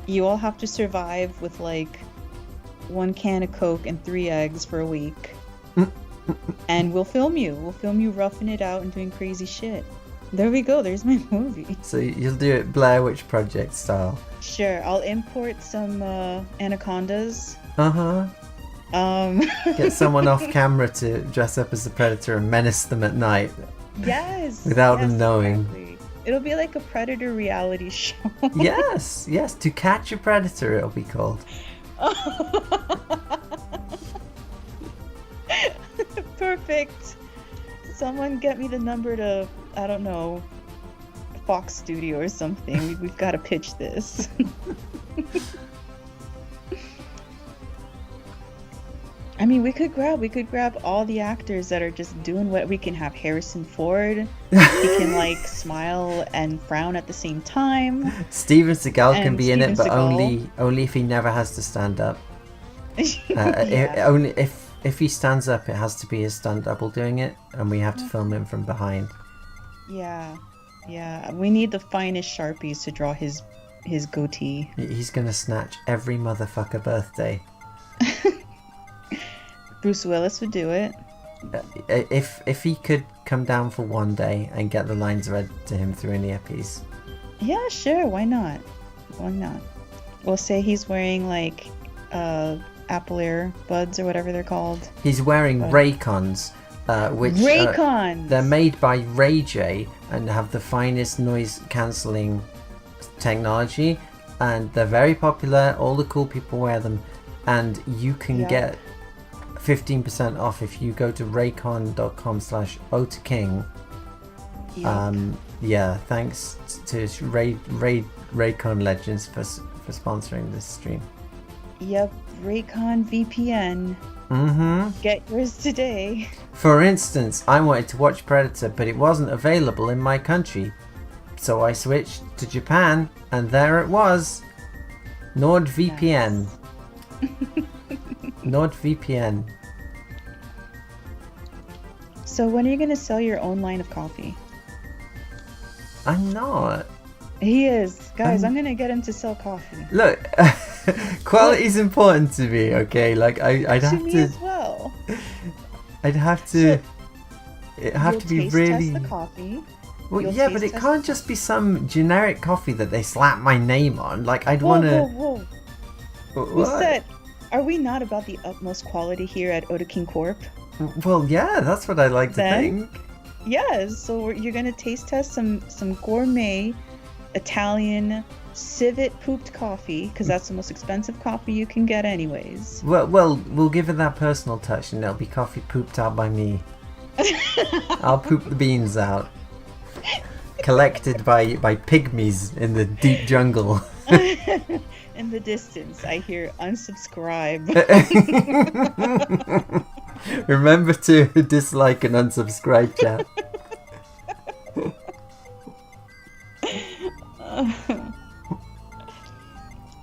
You all have to survive with like 1 can of Coke and 3 eggs for a week. And we'll film you. We'll film you roughing it out and doing crazy shit. There we go. There's my movie. So you'll do it Blair Witch Project style. Sure. I'll import some anacondas. Get someone off camera to dress up as a predator and menace them at night. Yes. Without them knowing. Exactly. It'll be like a predator reality show. Yes. To Catch a Predator it'll be called. Perfect. Someone get me the number to, I don't know, Fox Studio or something. We've got to pitch this. I mean, we could grab all the actors that are just doing what we can have. Harrison Ford. He can like smile and frown at the same time. Steven Seagal can be in Steven it, but Seagal. only if he never has to stand up. Yeah. Only if he stands up, it has to be his stunt double doing it, and we have to film him from behind. Yeah. We need the finest Sharpies to draw his goatee. He's gonna snatch every motherfucker birthday. Bruce Willis would do it. If he could come down for one day and get the lines read to him through an earpiece. Yeah, sure. Why not? We'll say he's wearing like Apple Air Buds or whatever they're called. He's wearing Raycons, which Raycons. They're made by Ray J and have the finest noise cancelling technology, and they're very popular. All the cool people wear them, and you can get 15% off if you go to raycon.com/otaking. Thanks to Raycon Legends for sponsoring this stream. Yep, Raycon VPN. Get yours today. For instance, I wanted to watch Predator, but it wasn't available in my country. So I switched to Japan, and there it was. NordVPN. NordVPN. So when are you going to sell your own line of coffee? I'm not. He is. Guys, I'm going to get him to sell coffee. Look, quality's important to me, okay? Like, I'd have to me to... as well. I'd have to... It'd have to be taste really... test the coffee. Well, You'll yeah, but it taste can't just be some generic coffee that they slap my name on. Like, I'd want to... Whoa. Who said... Are we not about the utmost quality here at Oda King Corp? Well, yeah, that's what I like to Then? think. Yes, so you're going to taste test some gourmet Italian civet pooped coffee, because that's the most expensive coffee you can get anyways. Well, we'll give it that personal touch, and it'll be coffee pooped out by me. I'll poop the beans out. Collected by pygmies in the deep jungle. In the distance, I hear unsubscribe. Remember to dislike and unsubscribe, chat.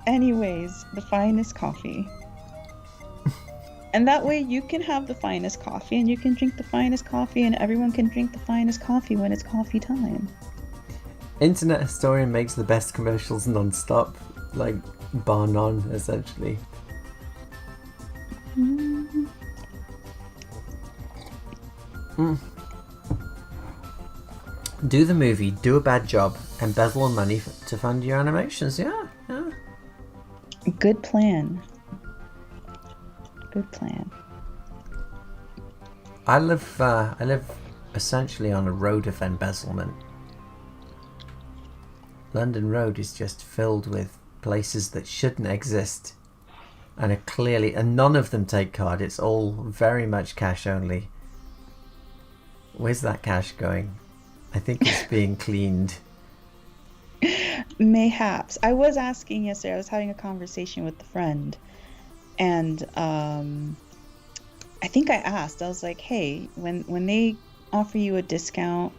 Anyways, the finest coffee. And that way you can have the finest coffee and you can drink the finest coffee and everyone can drink the finest coffee when it's coffee time. Internet historian makes the best commercials non-stop, like bar none, essentially. Do the movie, do a bad job, embezzle money to fund your animations. Yeah. Good plan. Good plan. I live essentially on a road of embezzlement. London Road is just filled with places that shouldn't exist, and are clearly, and none of them take card. It's all very much cash only. Where's that cash going? I think it's being cleaned. Mayhaps. I was asking yesterday, I was having a conversation with a friend, and I think I asked, I was like, hey, when they offer you a discount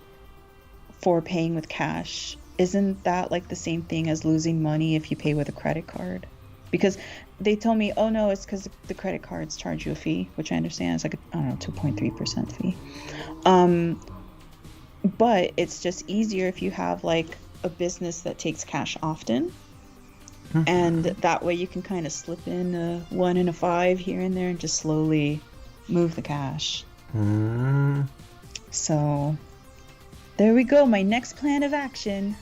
for paying with cash, isn't that like the same thing as losing money if you pay with a credit card? Because they told me, oh no, it's because the credit cards charge you a fee, which I understand. It's like a, I don't know, 2.3% fee. But it's just easier if you have like a business that takes cash often. And that way you can kind of slip in a 1 and a 5 here and there and just slowly move the cash. So there we go. My next plan of action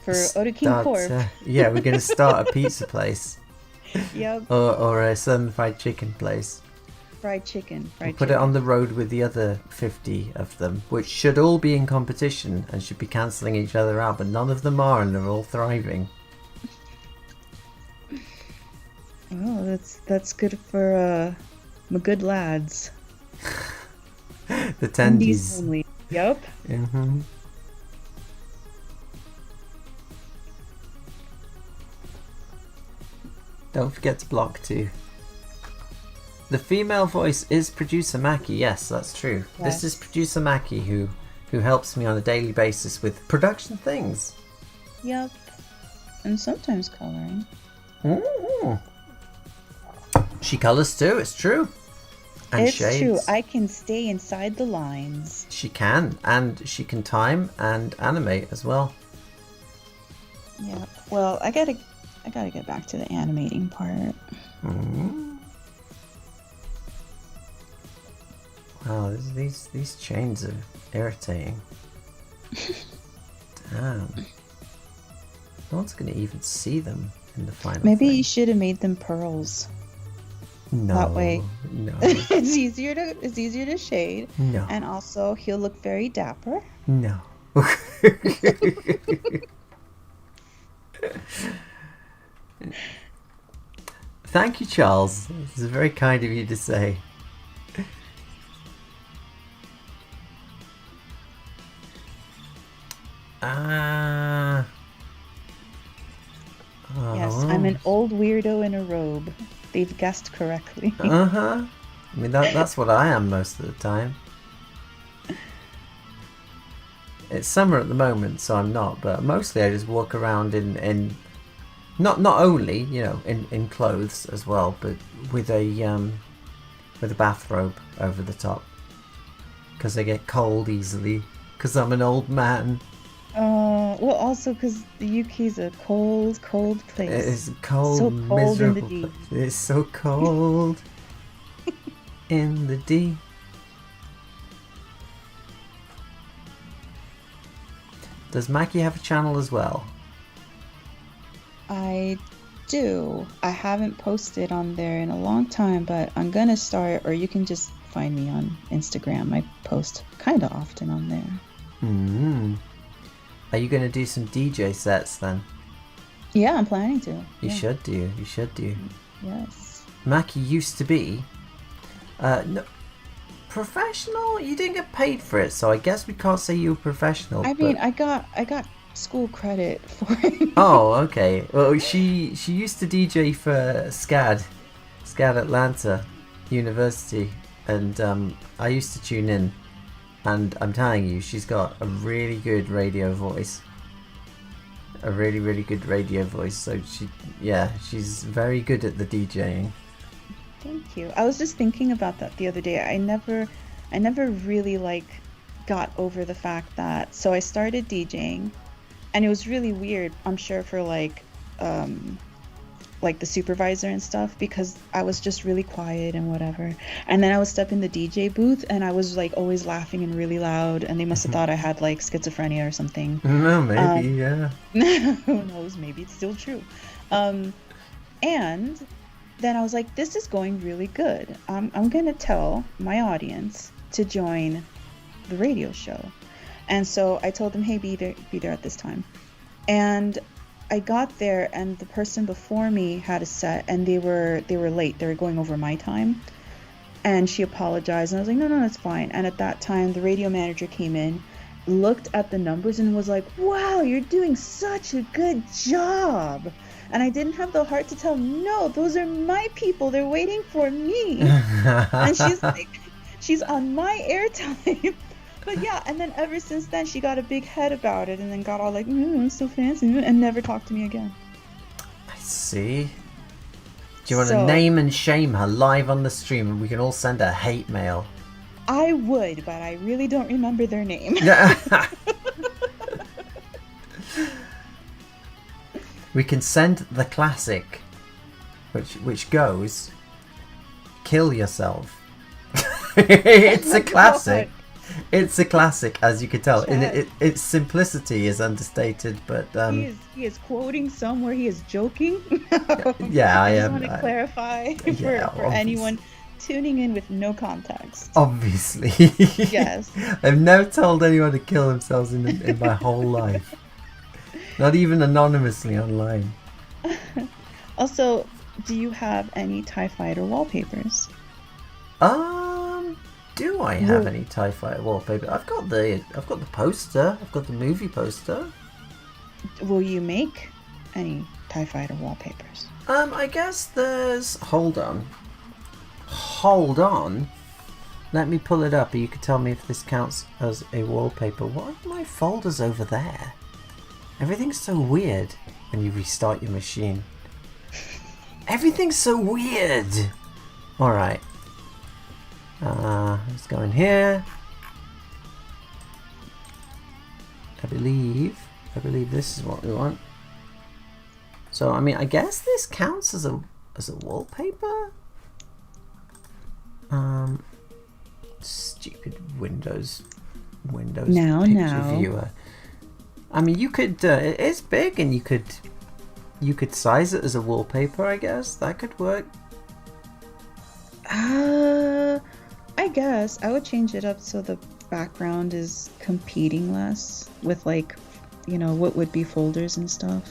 for Oda King Corp. Yeah, we're going to start a pizza place. Yep. Or a Southern Fried Chicken place. Fried chicken. Put it on the road with the other 50 of them, which should all be in competition and should be cancelling each other out, but none of them are, and they're all thriving. Oh, that's good for my good lads. The tendies. Only. Yep. Mm-hmm. Don't forget to block too. The female voice is producer Mackie. Yes, that's true. Yes. This is producer Mackie who helps me on a daily basis with production things. Yep. And sometimes coloring. Ooh. She colours too, it's true. And it's shades. true. I can stay inside the lines. She can, and she can time and animate as well. Yeah. Well, I gotta get back to the animating part. Wow, these chains are irritating. Damn. No one's gonna even see them in the final. Maybe thing. you should have made them pearls. No. That way. No. it's easier to shade. No. And also he'll look very dapper. No. Thank you, Charles. This is very kind of you to say. Yes, I'm an old weirdo in a robe. They've guessed correctly. I mean, that's what I am most of the time. It's summer at the moment, so I'm not, but mostly I just walk around in not only, you know, in clothes as well, but with a bathrobe over the top, because I get cold easily, because I'm an old man. Well, also because the UK's a cold place. It is cold, so cold in the miserable. deep. It's so cold in the deep. Does Mackie have a channel as well? I do. I haven't posted on there in a long time, but I'm gonna start, or you can just find me on Instagram. I post kind of often on there. Are you going to do some DJ sets then? Yeah, I'm planning to. You should do. You should do. Yes. Mackie used to be no, professional. You didn't get paid for it, so I guess we can't say you were professional. I mean, I got school credit for it. Oh, okay. Well, she used to DJ for SCAD Atlanta University, and I used to tune in. And I'm telling you, she's got a really good radio voice. A really, really good radio voice. So she's very good at the DJing. Thank you. I was just thinking about that the other day. I never really like got over the fact that, so I started DJing, and it was really weird, I'm sure, for like the supervisor and stuff, because I was just really quiet and whatever. And then I would step in the DJ booth and I was like always laughing and really loud, and they must have thought I had like schizophrenia or something. No, maybe, yeah. Who knows, maybe it's still true. And then I was like, this is going really good. I'm gonna tell my audience to join the radio show. And so I told them, hey, be there at this time. And I got there, and the person before me had a set, and they were late. They were going over my time, and she apologized, and I was like, no, it's fine. And at that time, the radio manager came in, looked at the numbers, and was like, wow, you're doing such a good job. And I didn't have the heart to tell, no, those are my people. They're waiting for me. And she's like, she's on my airtime. But yeah, and then ever since then, she got a big head about it, and then got all like, I'm so fancy, and never talked to me again. I see. Do you want to name and shame her live on the stream, and we can all send her hate mail? I would, but I really don't remember their name. We can send the classic, which goes, kill yourself. It's a classic. It's a classic, as you can tell. Its simplicity is understated, but he is quoting somewhere. He is joking. Yeah, I just want to clarify for anyone tuning in with no context. Obviously, yes. I've never told anyone to kill themselves in my whole life. Not even anonymously online. Also, do you have any TIE Fighter wallpapers? Do I have any TIE Fighter wallpaper? I've got the poster. I've got the movie poster. Will you make any TIE Fighter wallpapers? I guess there's... Hold on. Let me pull it up, and you can tell me if this counts as a wallpaper. What are my folders over there? Everything's so weird when you restart your machine. Everything's so weird! Alright. Let's go in here. I believe this is what we want. So I mean, I guess this counts as a wallpaper. Stupid Windows picture viewer. I mean, you could. It is big, and you could size it as a wallpaper. I guess that could work. I guess I would change it up so the background is competing less with, like, you know, what would be folders and stuff.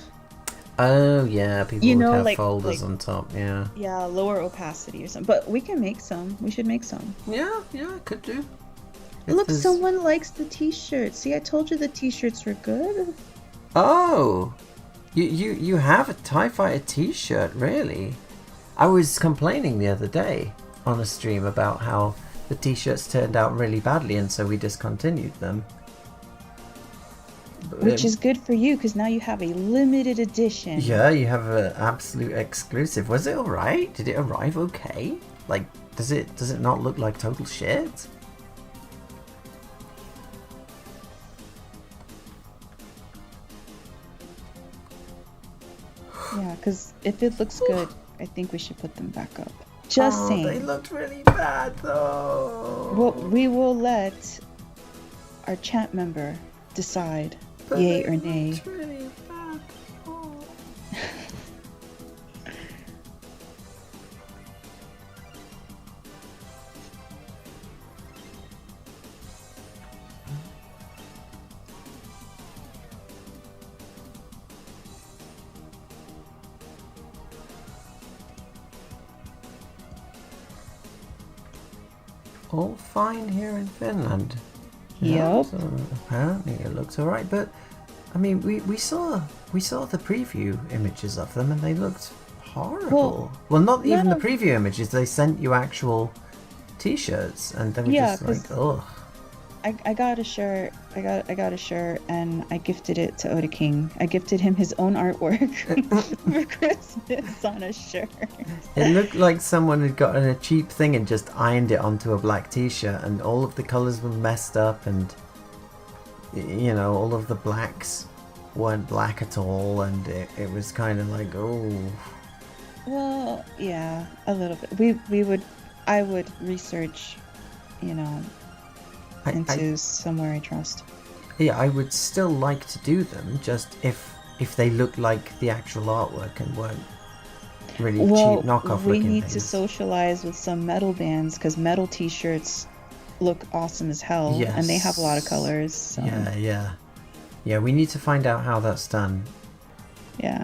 Oh yeah, people would have folders on top. Yeah. Yeah, lower opacity or something. But we can make some. We should make some. Yeah, could do. Look, someone likes the t-shirts. See, I told you the t-shirts were good. Oh, you have a TIE Fighter t-shirt, really? I was complaining the other day on a stream about how the t-shirts turned out really badly, and so we discontinued them. Which is good for you, because now you have a limited edition. Yeah, you have an absolute exclusive. Was it alright? Did it arrive okay? Like, does it not look like total shit? Yeah, because if it looks good, I think we should put them back up. Just saying. They looked really bad, though. Well, we will let our chat member decide, yay or nay. Really bad. Oh. All fine here in Finland. Yep. So apparently it looks alright, but I mean, we saw the preview images of them, and they looked horrible. Well, not even the preview images. They sent you actual t-shirts, and they were just like, ugh. I got a shirt I got a shirt and I gifted it to Oda King. I gifted him his own artwork for Christmas on a shirt. It looked like someone had gotten a cheap thing and just ironed it onto a black t-shirt, and all of the colours were messed up, and you know, all of the blacks weren't black at all, and it was kind of like, oh. Well, yeah, a little bit. I would research, you know, into somewhere I trust. Yeah, I would still like to do them, just if they look like the actual artwork and weren't really cheap knockoff we looking need things. to socialize with some metal bands because metal t-shirts look awesome as hell, Yes. and they have a lot of colors. So. Yeah. We need to find out how that's done. Yeah.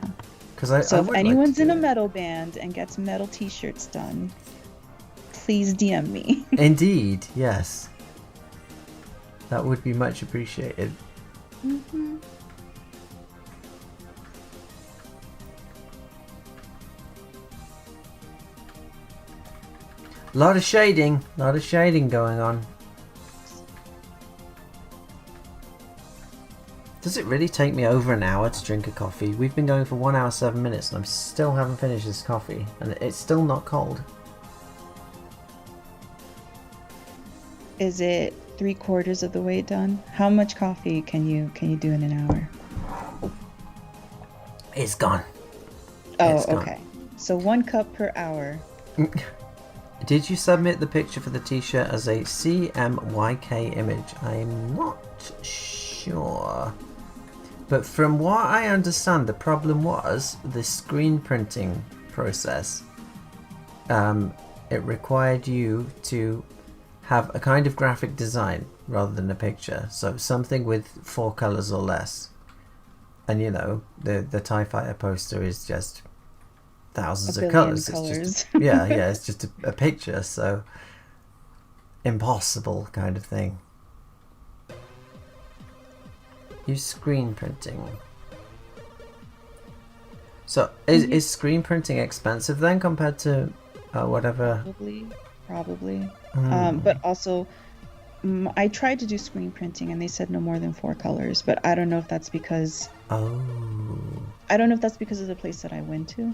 Because if anyone's in a metal band and gets metal t-shirts done, please DM me. Indeed, yes. That would be much appreciated. Mm-hmm. A lot of shading going on. Does it really take me over an hour to drink a coffee? We've been going for 1 hour 7 minutes and I still haven't finished this coffee, and it's still not cold. Is it 3/4 of the way done? How much coffee can you do in an hour? It's gone. Oh, It's gone. okay. So 1 cup per hour. Did you submit the picture for the t-shirt as a CMYK image? I'm not sure. But from what I understand, the problem was the screen printing process. It required you to have a kind of graphic design rather than a picture. So something with 4 colours or less. And you know, the TIE Fighter poster is just thousands of colours. Colors. It's just a picture, so impossible kind of thing. Use screen printing. So is screen printing expensive then compared to whatever? Probably. But also, I tried to do screen printing and they said no more than 4 colors. But I don't know if that's because. Oh. I don't know if that's because of the place that I went to.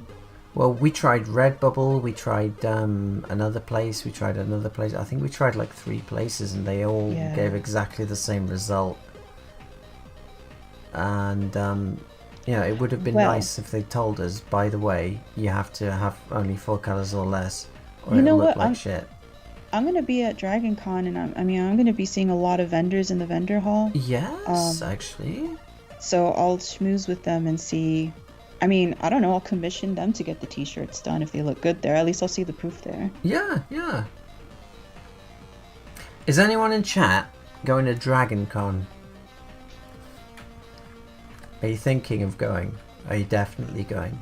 Well, we tried Redbubble, we tried another place, I think we tried like 3 places and they all gave exactly the same result. And, you know, it would have been nice if they told us, by the way, you have to have only 4 colours or less, or it'll look like shit. I'm going to be at Dragon Con and I'm going to be seeing a lot of vendors in the vendor hall. Yes, actually. So I'll schmooze with them and see. I mean, I don't know, I'll commission them to get the t-shirts done if they look good there. At least I'll see the proof there. Yeah. Is anyone in chat going to Dragon Con? Are you thinking of going? Are you definitely going?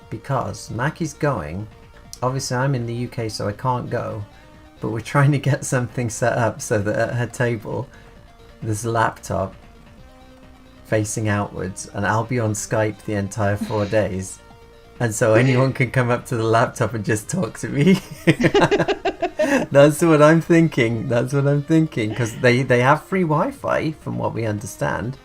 Because Mackie's going. Obviously I'm in the UK so I can't go, but we're trying to get something set up so that at her table there's a laptop facing outwards and I'll be on Skype the entire 4 days, and so anyone can come up to the laptop and just talk to me. That's what I'm thinking, because they have free Wi-Fi from what we understand.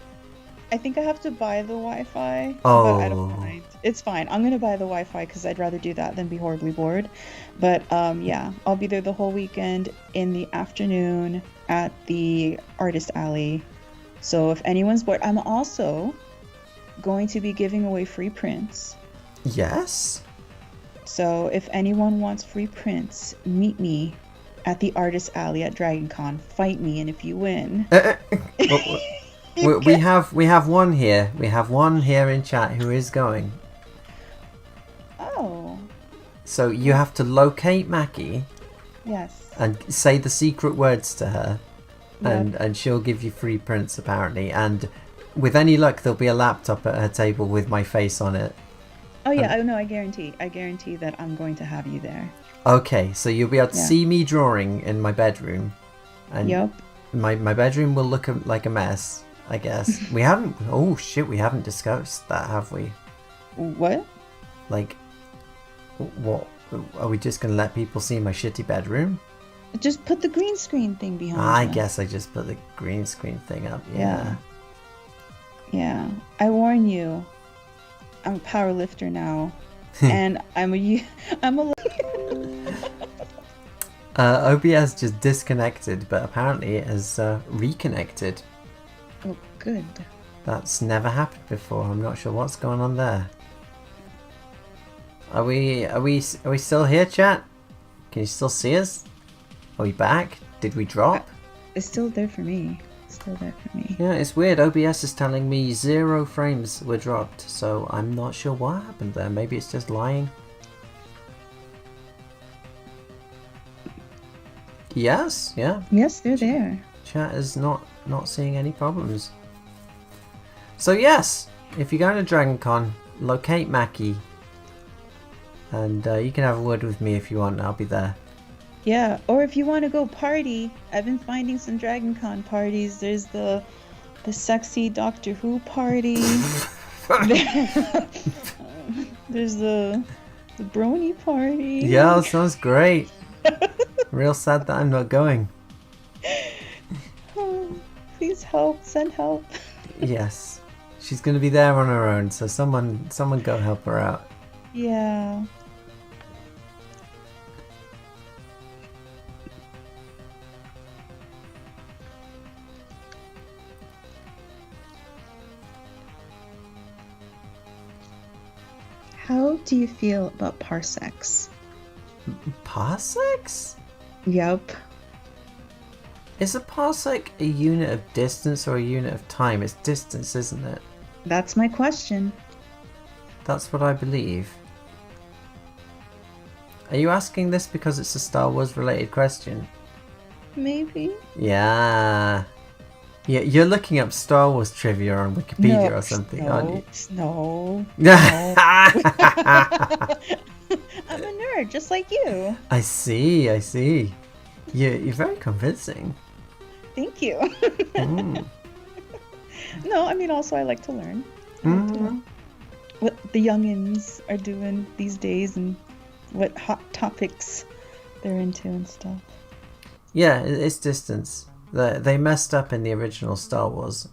I think I have to buy the Wi-Fi, Oh. but I don't mind. It's fine. I'm going to buy the Wi-Fi because I'd rather do that than be horribly bored. But yeah, I'll be there the whole weekend in the afternoon at the Artist Alley. So if anyone's bored, I'm also going to be giving away free prints. Yes? So if anyone wants free prints, meet me at the Artist Alley at Dragon Con. Fight me, and if you win... We have one here. We have one here in chat who is going. Oh. So you have to locate Mackie. Yes. And say the secret words to her. Yep. And she'll give you free prints apparently. And with any luck there'll be a laptop at her table with my face on it. Oh yeah, I guarantee that I'm going to have you there. Okay, so you'll be able to see me drawing in my bedroom. And Yep. My bedroom will look like a mess, I guess. We haven't discussed that, have we? What? Like, what? Are we just going to let people see my shitty bedroom? Just put the green screen thing behind I you. guess I just put the green screen thing up. Yeah. Yeah. I warn you. I'm a power lifter now. And I'm a OBS just disconnected, but apparently it has reconnected. Oh, good. That's never happened before. I'm not sure what's going on there. Are we still here, chat? Can you still see us? Are we back? Did we drop? It's still there for me. It's still there for me. Yeah, it's weird. OBS is telling me 0 frames were dropped, so I'm not sure what happened there. Maybe it's just lying. Yes, yeah. Yes, they're there. Chat is not seeing any problems. So yes, if you're going to Dragon Con, locate Mackie. And you can have a word with me if you want, I'll be there. Yeah, or if you want to go party, I've been finding some Dragon Con parties. There's the sexy Doctor Who party. There's the brony party. Yeah, that sounds great. Real sad that I'm not going. Please help, send help. Yes. She's going to be there on her own, so someone go help her out. Yeah. How do you feel about parsecs? Parsecs? Yep. Is a parsec a unit of distance or a unit of time? It's distance, isn't it? That's my question. That's what I believe. Are you asking this because it's a Star Wars related question? Maybe. Yeah. Yeah, you're looking up Star Wars trivia on Wikipedia No, or something, no, aren't you? No. I'm I'm a nerd, just like you. I see. You're very convincing. Thank you. Mm. No, I mean, also I like to learn. I like to Mm. learn what the youngins are doing these days and what hot topics they're into and stuff. Yeah, it's distance. They messed up in the original Star Wars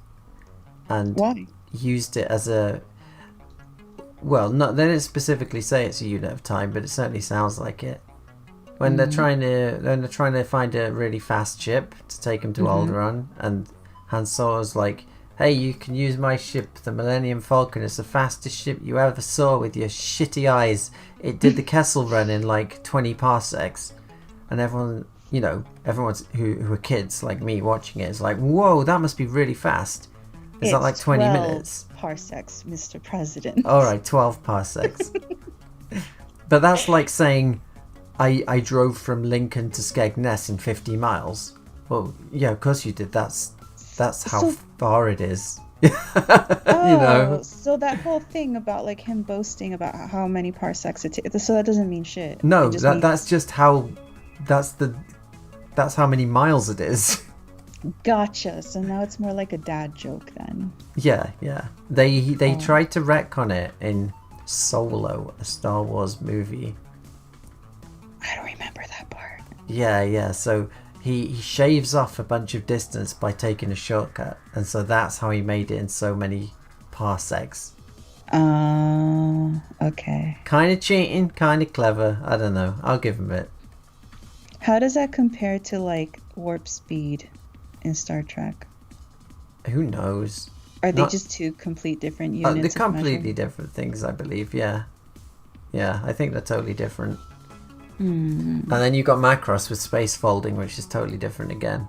and Why? used it as a... Well, they didn't specifically say it's a unit of time, but it certainly sounds like it. When they're trying to find a really fast ship to take them to Alderaan, and Han Solo's like, "Hey, you can use my ship, the Millennium Falcon. It's the fastest ship you ever saw with your shitty eyes. It did the Kessel Run in like 20 parsecs," and everyone who are kids like me watching it is like, "Whoa, that must be really fast." Is that like 20 minutes? Parsecs, Mr. President. Alright, 12 parsecs. But that's like saying I drove from Lincoln to Skegness in 50 miles. Well, yeah, of course you did. That's how far it is. Oh, so that whole thing about like him boasting about how many parsecs it takes, so that doesn't mean shit. No, It just that's just how that's how many miles it is. Gotcha. So now it's more like a dad joke then. Yeah. They tried to retcon it in Solo, a Star Wars movie. I don't remember that part. Yeah. So he shaves off a bunch of distance by taking a shortcut, and so that's how he made it in so many parsecs. Okay. Kind of cheating, kind of clever. I don't know. I'll give him it. How does that compare to like warp speed in Star Trek? Who knows? Are they just two complete different units? They're completely different things, I believe. Yeah, I think they're totally different. And then you got Macross with space folding, which is totally different again.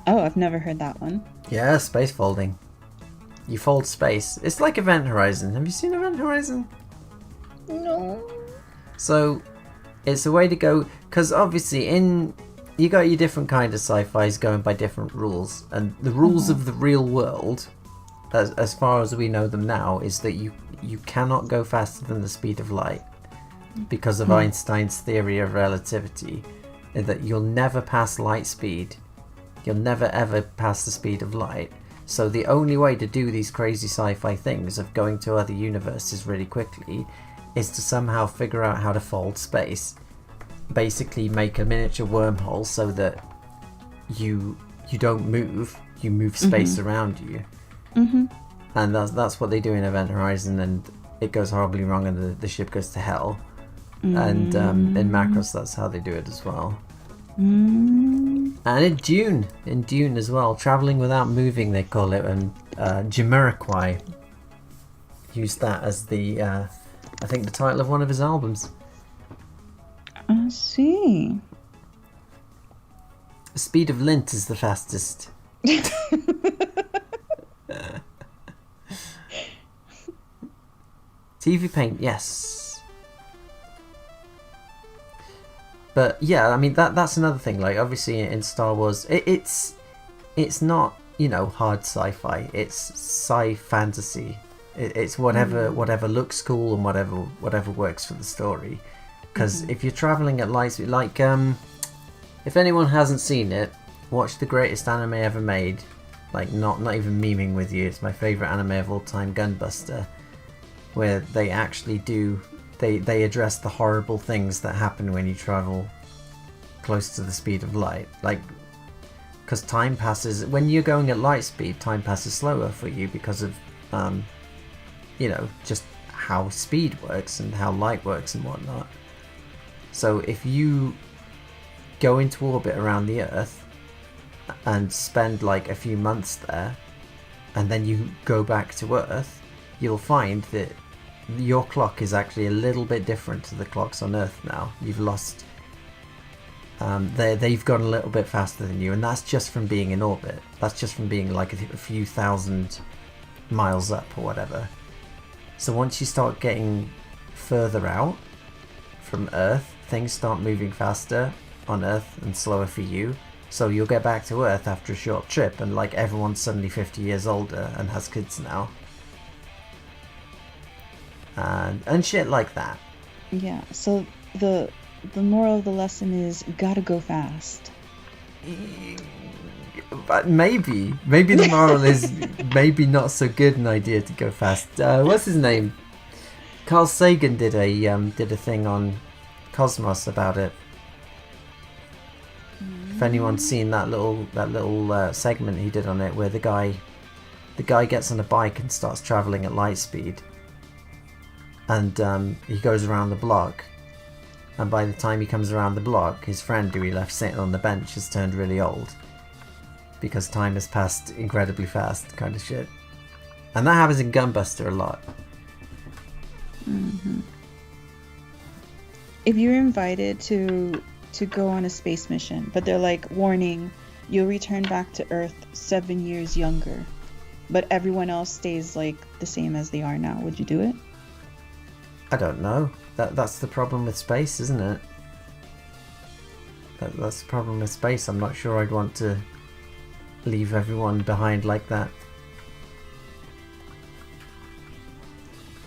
Oh, I've never heard that one. Yeah, space folding. You fold space. It's like Event Horizon. Have you seen Event Horizon? No. So it's a way to go, because obviously you got your different kind of sci-fis going by different rules, and the rules of the real world, as far as we know them now, is that you cannot go faster than the speed of light because of Einstein's theory of relativity, that you'll never pass light speed. You'll never ever pass the speed of light. So the only way to do these crazy sci-fi things of going to other universes really quickly is to somehow figure out how to fold space. basically make a miniature wormhole so that you don't move, you move space around you. And that's what they do in Event Horizon, and it goes horribly wrong and the ship goes to hell. And in Macross that's how they do it as well. And in Dune as well, traveling without moving they call it, and Jamiroquai used that as the I think the title of one of his albums. I see. Speed of Lint is the fastest. TV Paint, yes. But yeah, I mean that's another thing. Like obviously in Star Wars, it's not, you know, hard sci-fi. It's sci-fantasy. It's whatever looks cool and whatever works for the story. Because if you're traveling at light speed, like if anyone hasn't seen it, watch the greatest anime ever made. Like not even memeing with you. It's my favorite anime of all time, Gunbuster, where they actually do. They address the horrible things that happen when you travel close to the speed of light. Like, because time passes when you're going at light speed, time passes slower for you because of, you know, just how speed works and how light works and whatnot. So if you go into orbit around the Earth and spend like a few months there, and then you go back to Earth, you'll find that your clock is actually a little bit different to the clocks on Earth now. You've lost... they've gone a little bit faster than you, and that's just from being in orbit. That's just from being like a few thousand miles up or whatever. So once you start getting further out from Earth, things start moving faster on Earth and slower for you. So you'll get back to Earth after a short trip, and like everyone's suddenly 50 years older and has kids now. And shit like that. Yeah, so the moral of the lesson is gotta go fast. But maybe the moral is maybe not so good an idea to go fast. What's his name? Carl Sagan did a thing on Cosmos about it. If anyone's seen that little segment he did on it, where the guy gets on a bike and starts traveling at light speed. And he goes around the block, and by the time he comes around the block, his friend who he left sitting on the bench has turned really old because time has passed incredibly fast, kind of shit. And that happens in Gunbuster a lot. If you're invited to go on a space mission, but they're like, warning, you'll return back to Earth 7 years younger, but everyone else stays like the same as they are now, would you do it? I don't know. That's the problem with space, isn't it? That's the problem with space. I'm not sure I'd want to leave everyone behind like that.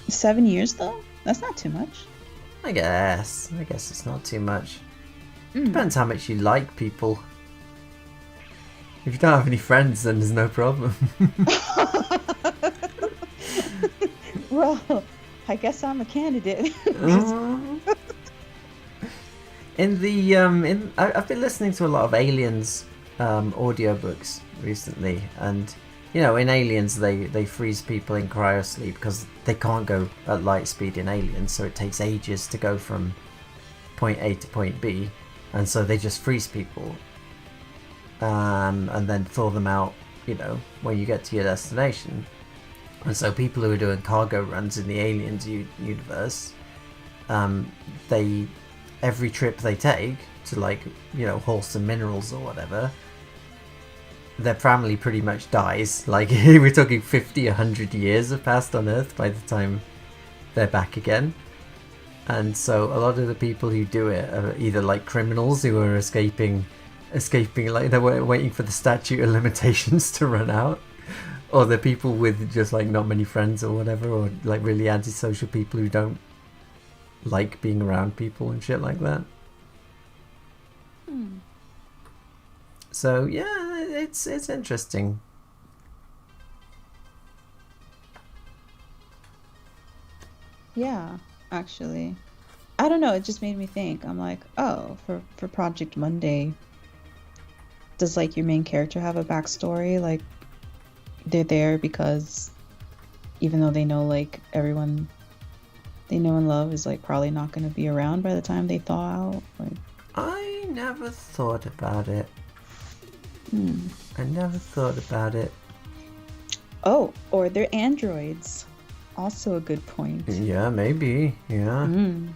7 years though? That's not too much. I guess it's not too much. Depends how much you like people. If you don't have any friends, then there's no problem. Well, I guess I'm a candidate. I've been listening to a lot of Aliens audiobooks recently, and you know, in Aliens they freeze people in cryosleep because they can't go at light speed in Aliens, so it takes ages to go from point A to point B, and so they just freeze people and then thaw them out, you know, when you get to your destination. And so people who are doing cargo runs in the Aliens universe, every trip they take to, like, you know, haul some minerals or whatever, their family pretty much dies. Like, we're talking 50, 100 years have passed on Earth by the time they're back again. And so a lot of the people who do it are either like criminals who are escaping, like they're waiting for the statute of limitations to run out, or they're people with just like not many friends or whatever, or like really antisocial people who don't like being around people and shit like that. So yeah, it's interesting. Yeah, actually. I don't know, it just made me think. I'm like, oh, for Project Monday, does like your main character have a backstory? Like they're there because even though they know like everyone they know and love is like probably not going to be around by the time they thaw out. Like, I never thought about it. hmm. I never thought about it. Oh, or they're androids. Also a good point. Yeah, maybe. Yeah. Mm.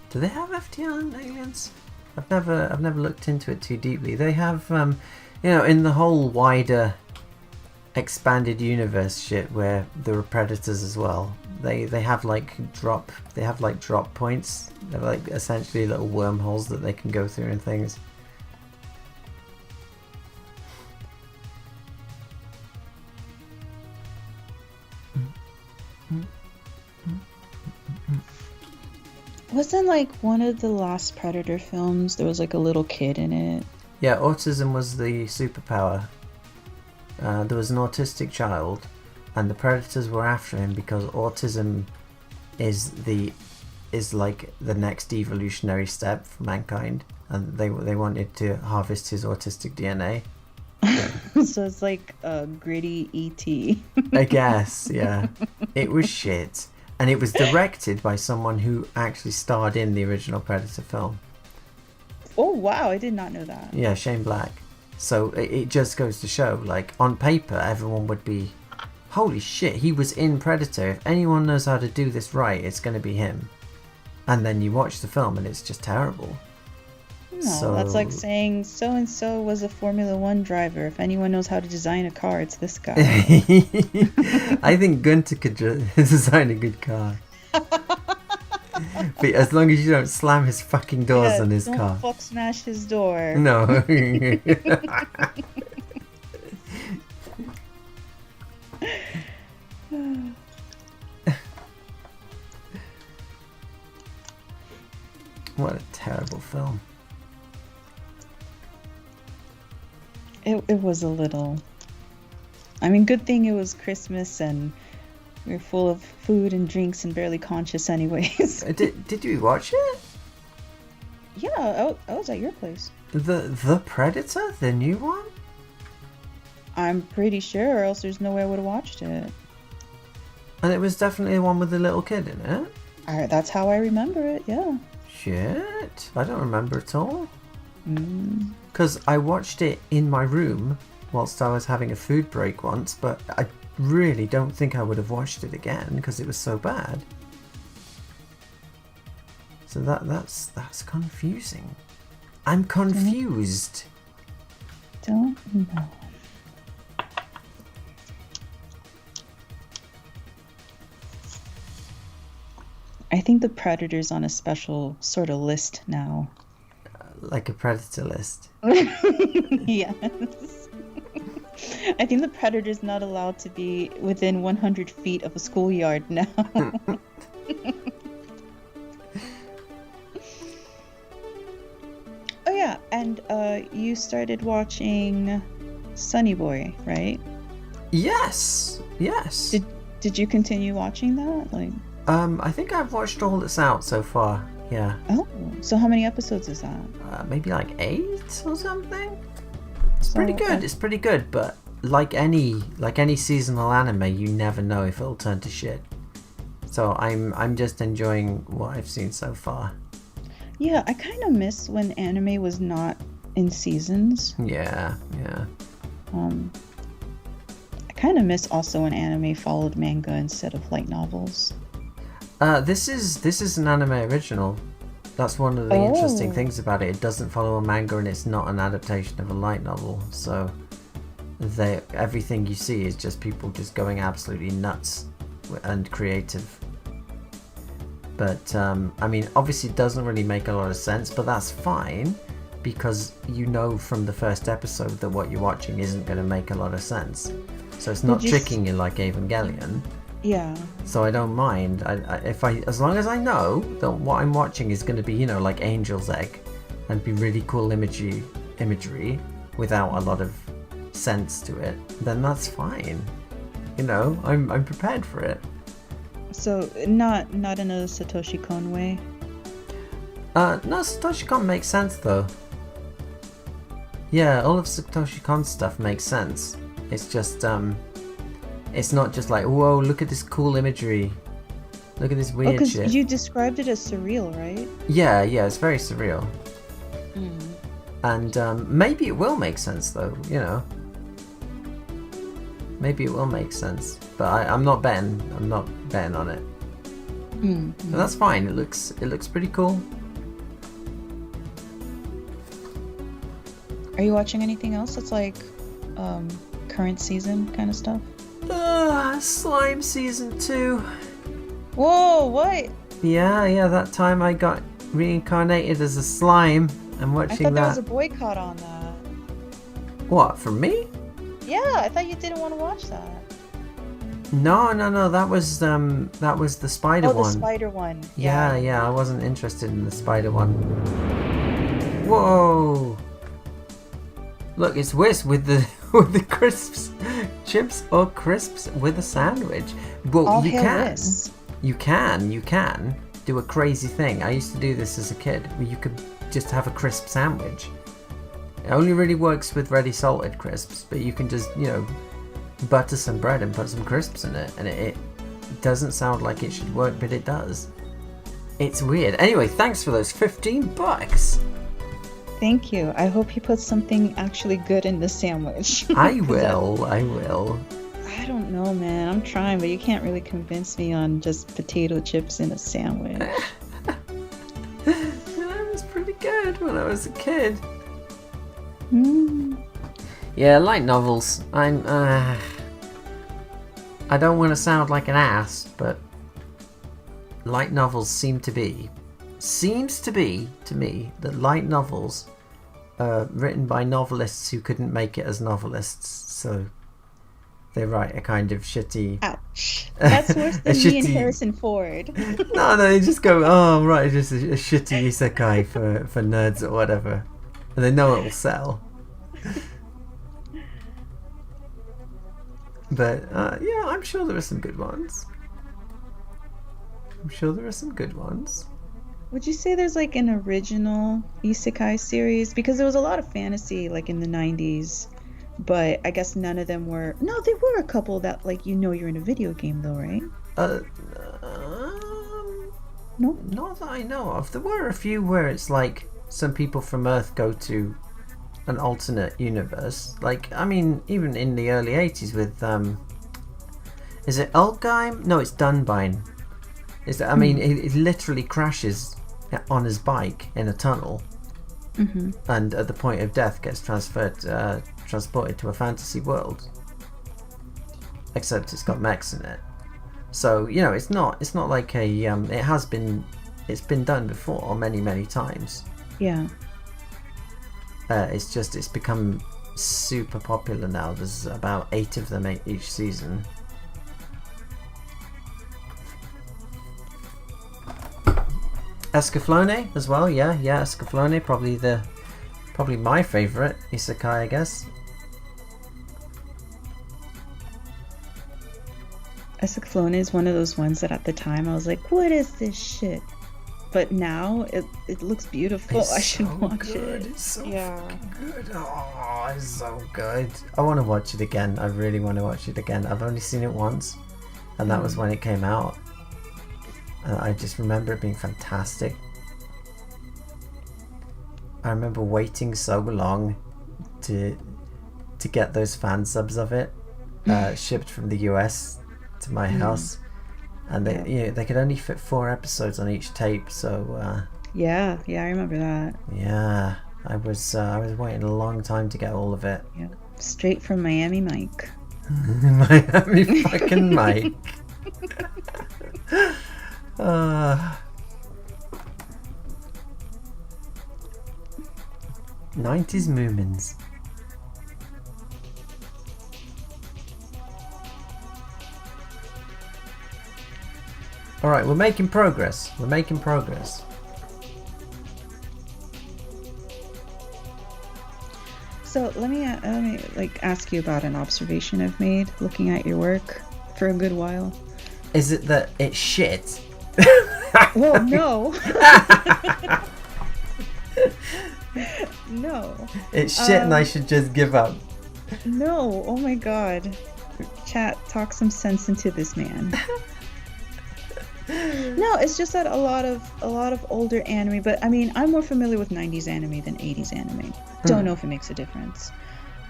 Do they have FTL aliens? I've never looked into it too deeply. They have, you know, in the whole wider expanded universe shit where there are predators as well. They have like drop points. They're like essentially little wormholes that they can go through and things. Wasn't like one of the last Predator films, there was like a little kid in it? Yeah, autism was the superpower. There was an autistic child, and the predators were after him because autism is like the next evolutionary step for mankind, and they wanted to harvest his autistic DNA. So it's like a gritty E.T. I guess, yeah. It was shit. And it was directed by someone who actually starred in the original Predator film. Oh wow, I did not know that. Yeah, Shane Black. So it just goes to show, like, on paper, everyone would be, holy shit, he was in Predator. If anyone knows how to do this right, it's going to be him. And then you watch the film and it's just terrible. No, So- that's like saying so-and-so was a Formula One driver. If anyone knows how to design a car, it's this guy. I think Gunter could design a good car. But as long as you don't slam his fucking doors Yeah, on his don't car. fuck smash his door. No. What a terrible film. It was a little. I mean, good thing it was Christmas and we were full of food and drinks and barely conscious anyways. Did you watch it? Yeah, I was at your place. The Predator? The new one? I'm pretty sure, or else there's no way I would have watched it. And it was definitely the one with the little kid in it? That's how I remember it, yeah. Shit. I don't remember at all. Mm. Because I watched it in my room whilst I was having a food break once, but I really don't think I would have watched it again because it was so bad. So that's confusing. I'm confused. Don't know. I think the Predator's on a special sort of list now. Like a predator list. Yes. I think the Predator's not allowed to be within 100 feet of a schoolyard now. Oh yeah, and you started watching Sunny Boy, right? Yes. Did you continue watching that? Like, I think I've watched all that's out so far. Yeah. oh, so how many episodes is that? Maybe like 8 or something. It's pretty good. It's pretty good, but like any seasonal anime, you never know if it'll turn to shit. So I'm just enjoying what I've seen so far. Yeah, I kind of miss when anime was not in seasons. Yeah. I kind of miss also when anime followed manga instead of light novels. This is an anime original. That's one of the interesting things about it. It doesn't follow a manga and it's not an adaptation of a light novel. So everything you see is just people just going absolutely nuts and creative. But I mean, obviously it doesn't really make a lot of sense, but that's fine because you know from the first episode that what you're watching isn't going to make a lot of sense. So it's not tricking you like Evangelion. Yeah. So I don't mind. As long as I know that what I'm watching is going to be, you know, like Angel's Egg, and be really cool imagery without a lot of sense to it, then that's fine. You know, I'm prepared for it. So not in a Satoshi Kon way. No, Satoshi Kon makes sense though. Yeah, all of Satoshi Kon's stuff makes sense. It's just it's not just like, whoa, look at this cool imagery. Look at this weird shit. Because you described it as surreal, right? Yeah, it's very surreal. Mm. And maybe it will make sense though, you know. Maybe it will make sense. But I'm not betting on it. Mm. But that's fine, it looks pretty cool. Are you watching anything else that's like current season kind of stuff? Slime season 2. Whoa, what? Yeah, that time I got reincarnated as a slime. I'm watching I thought there that. was a boycott on that. What, from me? Yeah, I thought you didn't want to watch that. No, that was the spider one. Oh, the spider one. Yeah, I wasn't interested in the spider one. Whoa! Look, it's Whis with the crisps, chips or crisps with a sandwich. Well, All you hail can. Whis. You can do a crazy thing. I used to do this as a kid, where you could just have a crisp sandwich. It only really works with ready salted crisps, but you can just, butter some bread and put some crisps in it, and it doesn't sound like it should work, but it does. It's weird. Anyway, thanks for those $15. Thank you. I hope you put something actually good in the sandwich. I will. I don't know, man. I'm trying, but you can't really convince me on just potato chips in a sandwich. That was pretty good when I was a kid. Mm. Yeah, light novels. I don't want to sound like an ass, but light novels seems to be to me that light novels are written by novelists who couldn't make it as novelists, so they write a kind of shitty... Ouch. That's worse than me and Harrison Ford. No, they just go, oh, right, just a shitty isekai for nerds or whatever. And they know it'll sell. But, yeah, I'm sure there are some good ones. Would you say there's like an original isekai series? Because there was a lot of fantasy like in the 90s, but I guess none of them were... No, there were a couple that like you're in a video game though, right? No? Not that I know of. There were a few where it's like some people from Earth go to an alternate universe. Like, I mean, even in the early 80s with... is it Ulgheim? No, it's Dunbine. It literally crashes on his bike in a tunnel, and at the point of death gets transported to a fantasy world. Except it's got mechs in it, so it's not like a it's been done before many times. Yeah. It's become super popular now. There's about 8 of them each season. Escaflowne as well, yeah, Escaflowne, probably my favourite isekai, I guess. Escaflowne is one of those ones that at the time I was like, what is this shit? But now it looks beautiful. I should watch it. It's so fucking good. Oh, it's so good. I want to watch it again. I really want to watch it again. I've only seen it once, and that was when it came out. I just remember it being fantastic. I remember waiting so long to get those fan subs of it shipped from the US to my house, and they could only fit 4 episodes on each tape. So yeah, I remember that. Yeah, I was waiting a long time to get all of it. Yeah, straight from Miami Mike. Miami fucking Mike. 90s Moomins. Alright, we're making progress. So let me ask you about an observation I've made looking at your work for a good while. Is it that it's shit? Well, no. No. It's shit and I should just give up. No. Oh my god. Chat, talk some sense into this man. No, it's just that a lot of older anime, but I mean, I'm more familiar with 90s anime than 80s anime. Don't know if it makes a difference.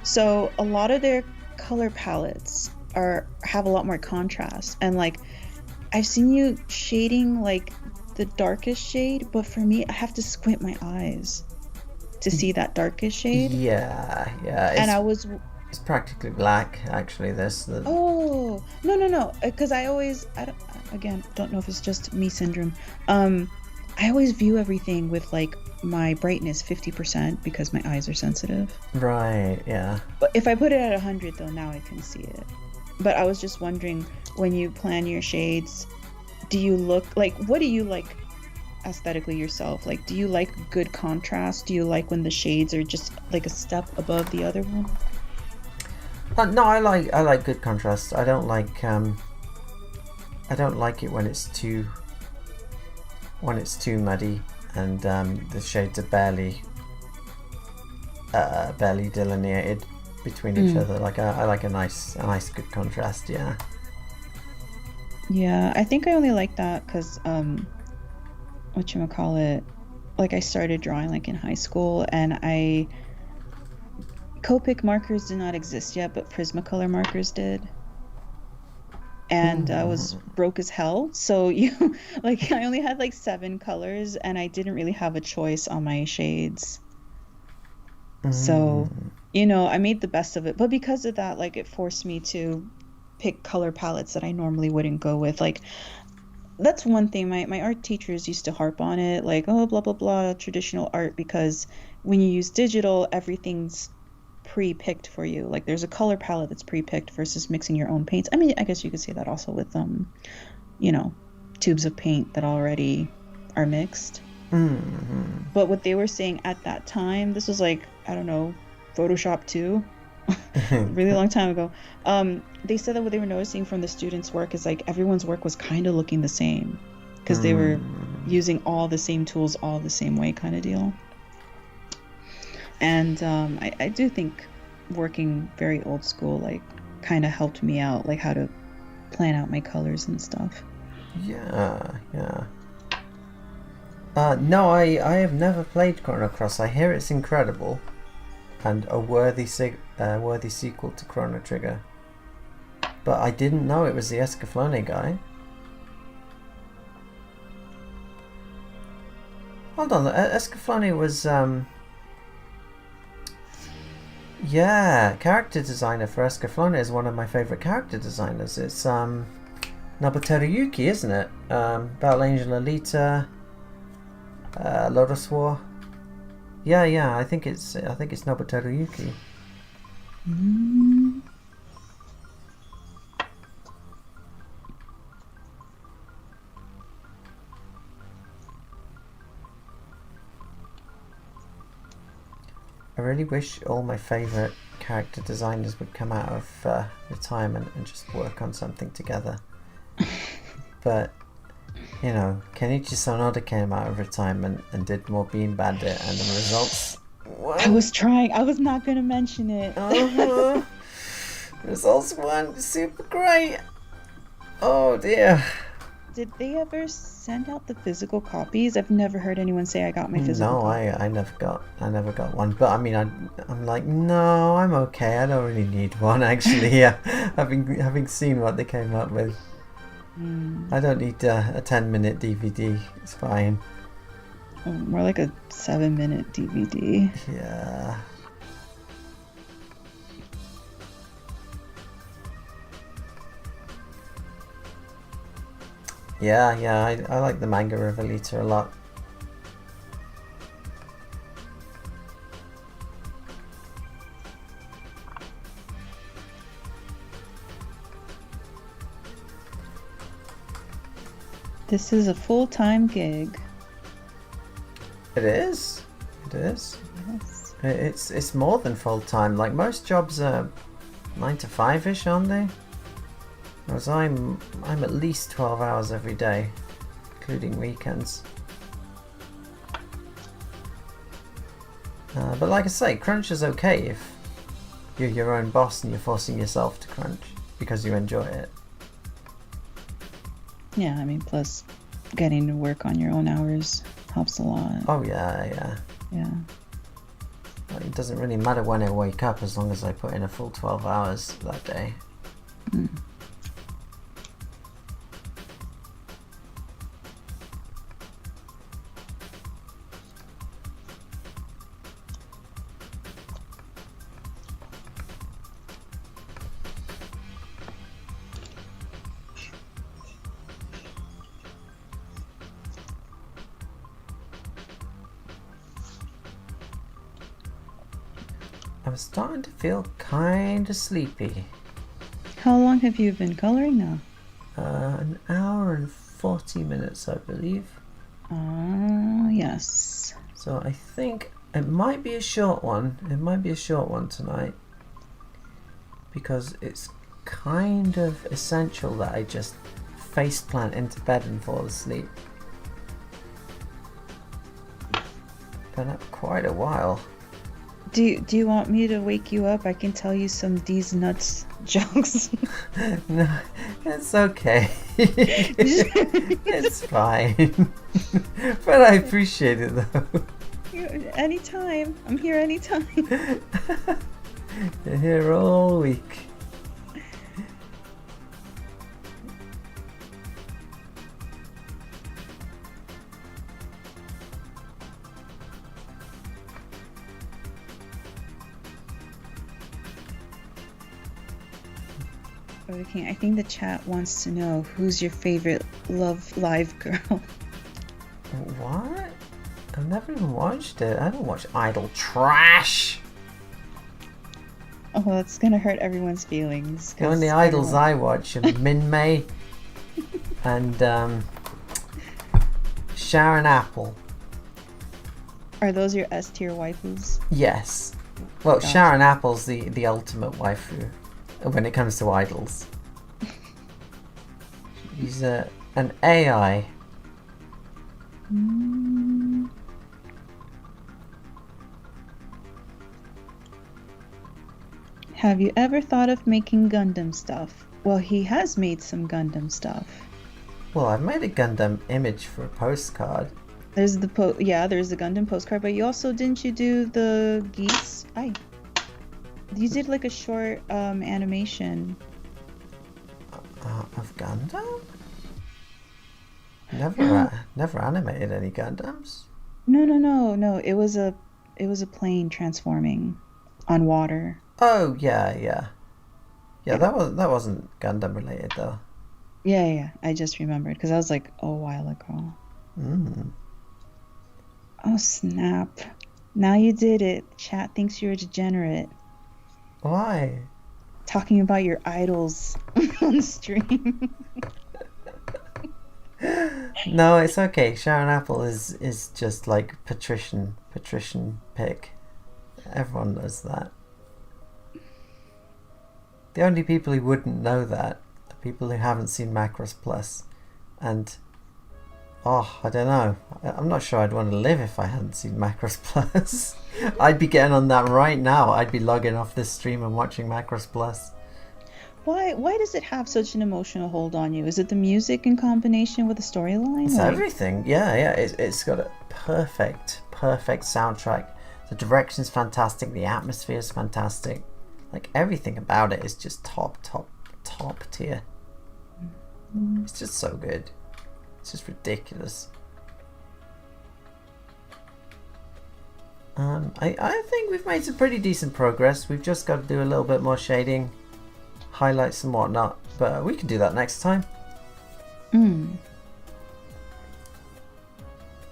So a lot of their color palettes have a lot more contrast, and like I've seen you shading like the darkest shade, but for me I have to squint my eyes to see that darkest shade. Yeah. It's practically black, actually. Oh no, because I don't know if it's just me syndrome. I always view everything with like my brightness 50% because my eyes are sensitive. Right. Yeah. But if I put it at 100, though, now I can see it. But I was just wondering, when you plan your shades, do you look like, what do you like aesthetically yourself? Like, do you like good contrast? Do you like when the shades are just like a step above the other one? No, I like good contrast. I don't like it when it's too muddy and the shades are barely delineated between each other. Like I like a nice good contrast. Yeah. Yeah, I think I only like that because whatchamacallit, like I started drawing like in high school, and Copic markers did not exist yet, but Prismacolor markers did. And I was broke as hell, so I only had like 7 colors, and I didn't really have a choice on my shades. So, I made the best of it. But because of that, like, it forced me to pick color palettes that I normally wouldn't go with. Like, that's one thing my art teachers used to harp on it, like, oh, blah blah blah, traditional art, because when you use digital, everything's pre-picked for you. Like, there's a color palette that's pre-picked versus mixing your own paints. I mean, I guess you could say that also with tubes of paint that already are mixed. But what they were saying at that time, this was like, I don't know, Photoshop 2, really long time ago. They said that what they were noticing from the students' work is like everyone's work was kind of looking the same because they were using all the same tools all the same way, kind of deal. And I do think working very old school, like, kind of helped me out, like how to plan out my colors and stuff. Yeah. No, I have never played Chrono Cross. I hear it's incredible and a worthy sequel to Chrono Trigger. But I didn't know it was the Escaflowne guy. Hold on, Escaflowne was character designer for Escaflowne is one of my favourite character designers. It's Nobuteru Yuki, isn't it? Battle Angel Alita, Lotus War. Yeah, I think it's Nobuteru Yuki. I really wish all my favourite character designers would come out of retirement and just work on something together. But, Kenichi Sonoda came out of retirement and did more Bean Bandit, and the results... I was trying. I was not going to mention it. Results weren't super great. Oh dear. Did they ever send out the physical copies? I've never heard anyone say I got my physical copy. I never got one. But I mean, I'm like, no, I'm okay. I don't really need one, actually. Yeah, having seen what they came up with, I don't need a 10-minute DVD. It's fine. Oh, more like a 7-minute DVD. Yeah. Yeah, I like the manga of Alita a lot. This is a full-time gig. It is. Yes. It's more than full-time. Like, most jobs are 9 to 5-ish, aren't they? Or because I'm at least 12 hours every day, including weekends. But like I say, crunch is okay if you're your own boss and you're forcing yourself to crunch because you enjoy it. Yeah, I mean, plus getting to work on your own hours helps a lot. Oh yeah. Yeah. Well, it doesn't really matter when I wake up as long as I put in a full 12 hours that day. Mm. I'm starting to feel kind of sleepy. How long have you been coloring now? An hour and 40 minutes, I believe. Yes. So I think it might be a short one. It might be a short one tonight. Because it's kind of essential that I just faceplant into bed and fall asleep. Been up quite a while. Do you want me to wake you up? I can tell you some D's nuts jokes. No, it's okay. It's fine. But I appreciate it though. Anytime. I'm here anytime. You're here all week. Okay, I think the chat wants to know who's your favorite Love Live girl. What? I've never even watched it. I don't watch idol trash. Oh, that's gonna hurt everyone's feelings. The only idols I watch are Min May and Sharon Apple. Are those your S tier waifus? Yes. Well, Gotcha. Sharon Apple's the ultimate waifu when it comes to idols. He's an AI. Have you ever thought of making Gundam stuff? Well, he has made some Gundam stuff. Well, I've made a Gundam image for a postcard. There's the there's the Gundam postcard, but you also didn't you do the geese? You did like a short animation. Of Gundam? Never animated any Gundams. No. It was a plane transforming on water. Oh yeah. That wasn't Gundam related though. Yeah. I just remembered because I was like a while ago. Oh snap! Now you did it. Chat thinks you're a degenerate. Why? Talking about your idols on stream. No, it's okay. Sharon Apple is just like patrician pick. Everyone knows that. The only people who wouldn't know that are people who haven't seen Macross Plus, and I don't know. I'm not sure I'd want to live if I hadn't seen Macross Plus. I'd be getting on that right now. I'd be logging off this stream and watching Macross Plus. Why does it have such an emotional hold on you? Is it the music in combination with the storyline? It's everything. Yeah. It's got a perfect soundtrack. The direction's fantastic. The atmosphere is fantastic. Like everything about it is just top tier. It's just so good. It's just ridiculous. I think we've made some pretty decent progress. We've just got to do a little bit more shading, highlights and whatnot, but we can do that next time.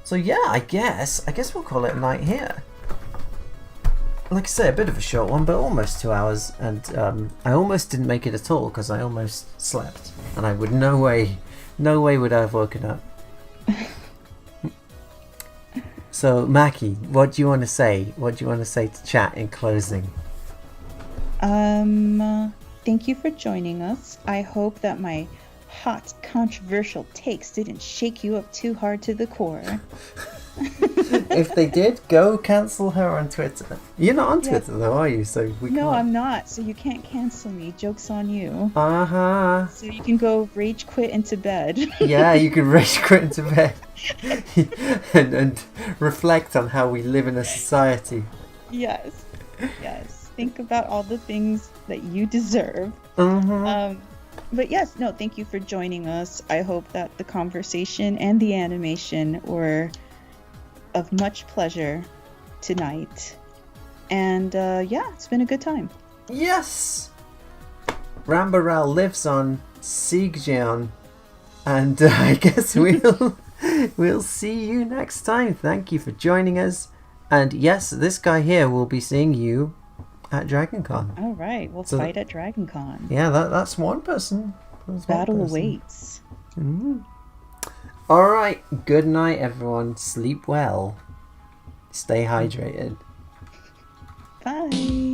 So yeah, I guess we'll call it a night here. Like I say, a bit of a short one, but almost 2 hours, and I almost didn't make it at all because I almost slept, and I would no way would I have woken up. So Maki, what do you want to say? What do you want to say to chat in closing? thank you for joining us. I hope that my hot, controversial takes didn't shake you up too hard to the core. If they did, go cancel her on Twitter. You're not on Twitter though, are you? So we No, can't. I'm not. So you can't cancel me. Joke's on you. Uh-huh. So you can go rage quit into bed. Yeah, you can rage quit into bed and reflect on how we live in a society. Yes. Yes. Think about all the things that you deserve. Mm-hmm. But yes, no, thank you for joining us. I hope that the conversation and the animation were of much pleasure tonight. And yeah, it's been a good time. Yes! Rambaral lives on Siegjeon. And I guess we'll see you next time. Thank you for joining us. And yes, this guy here will be seeing you at DragonCon. All right, we'll fight at DragonCon. Yeah, that's one person. Battle awaits. Mm-hmm. All right, good night, everyone. Sleep well. Stay hydrated. Bye.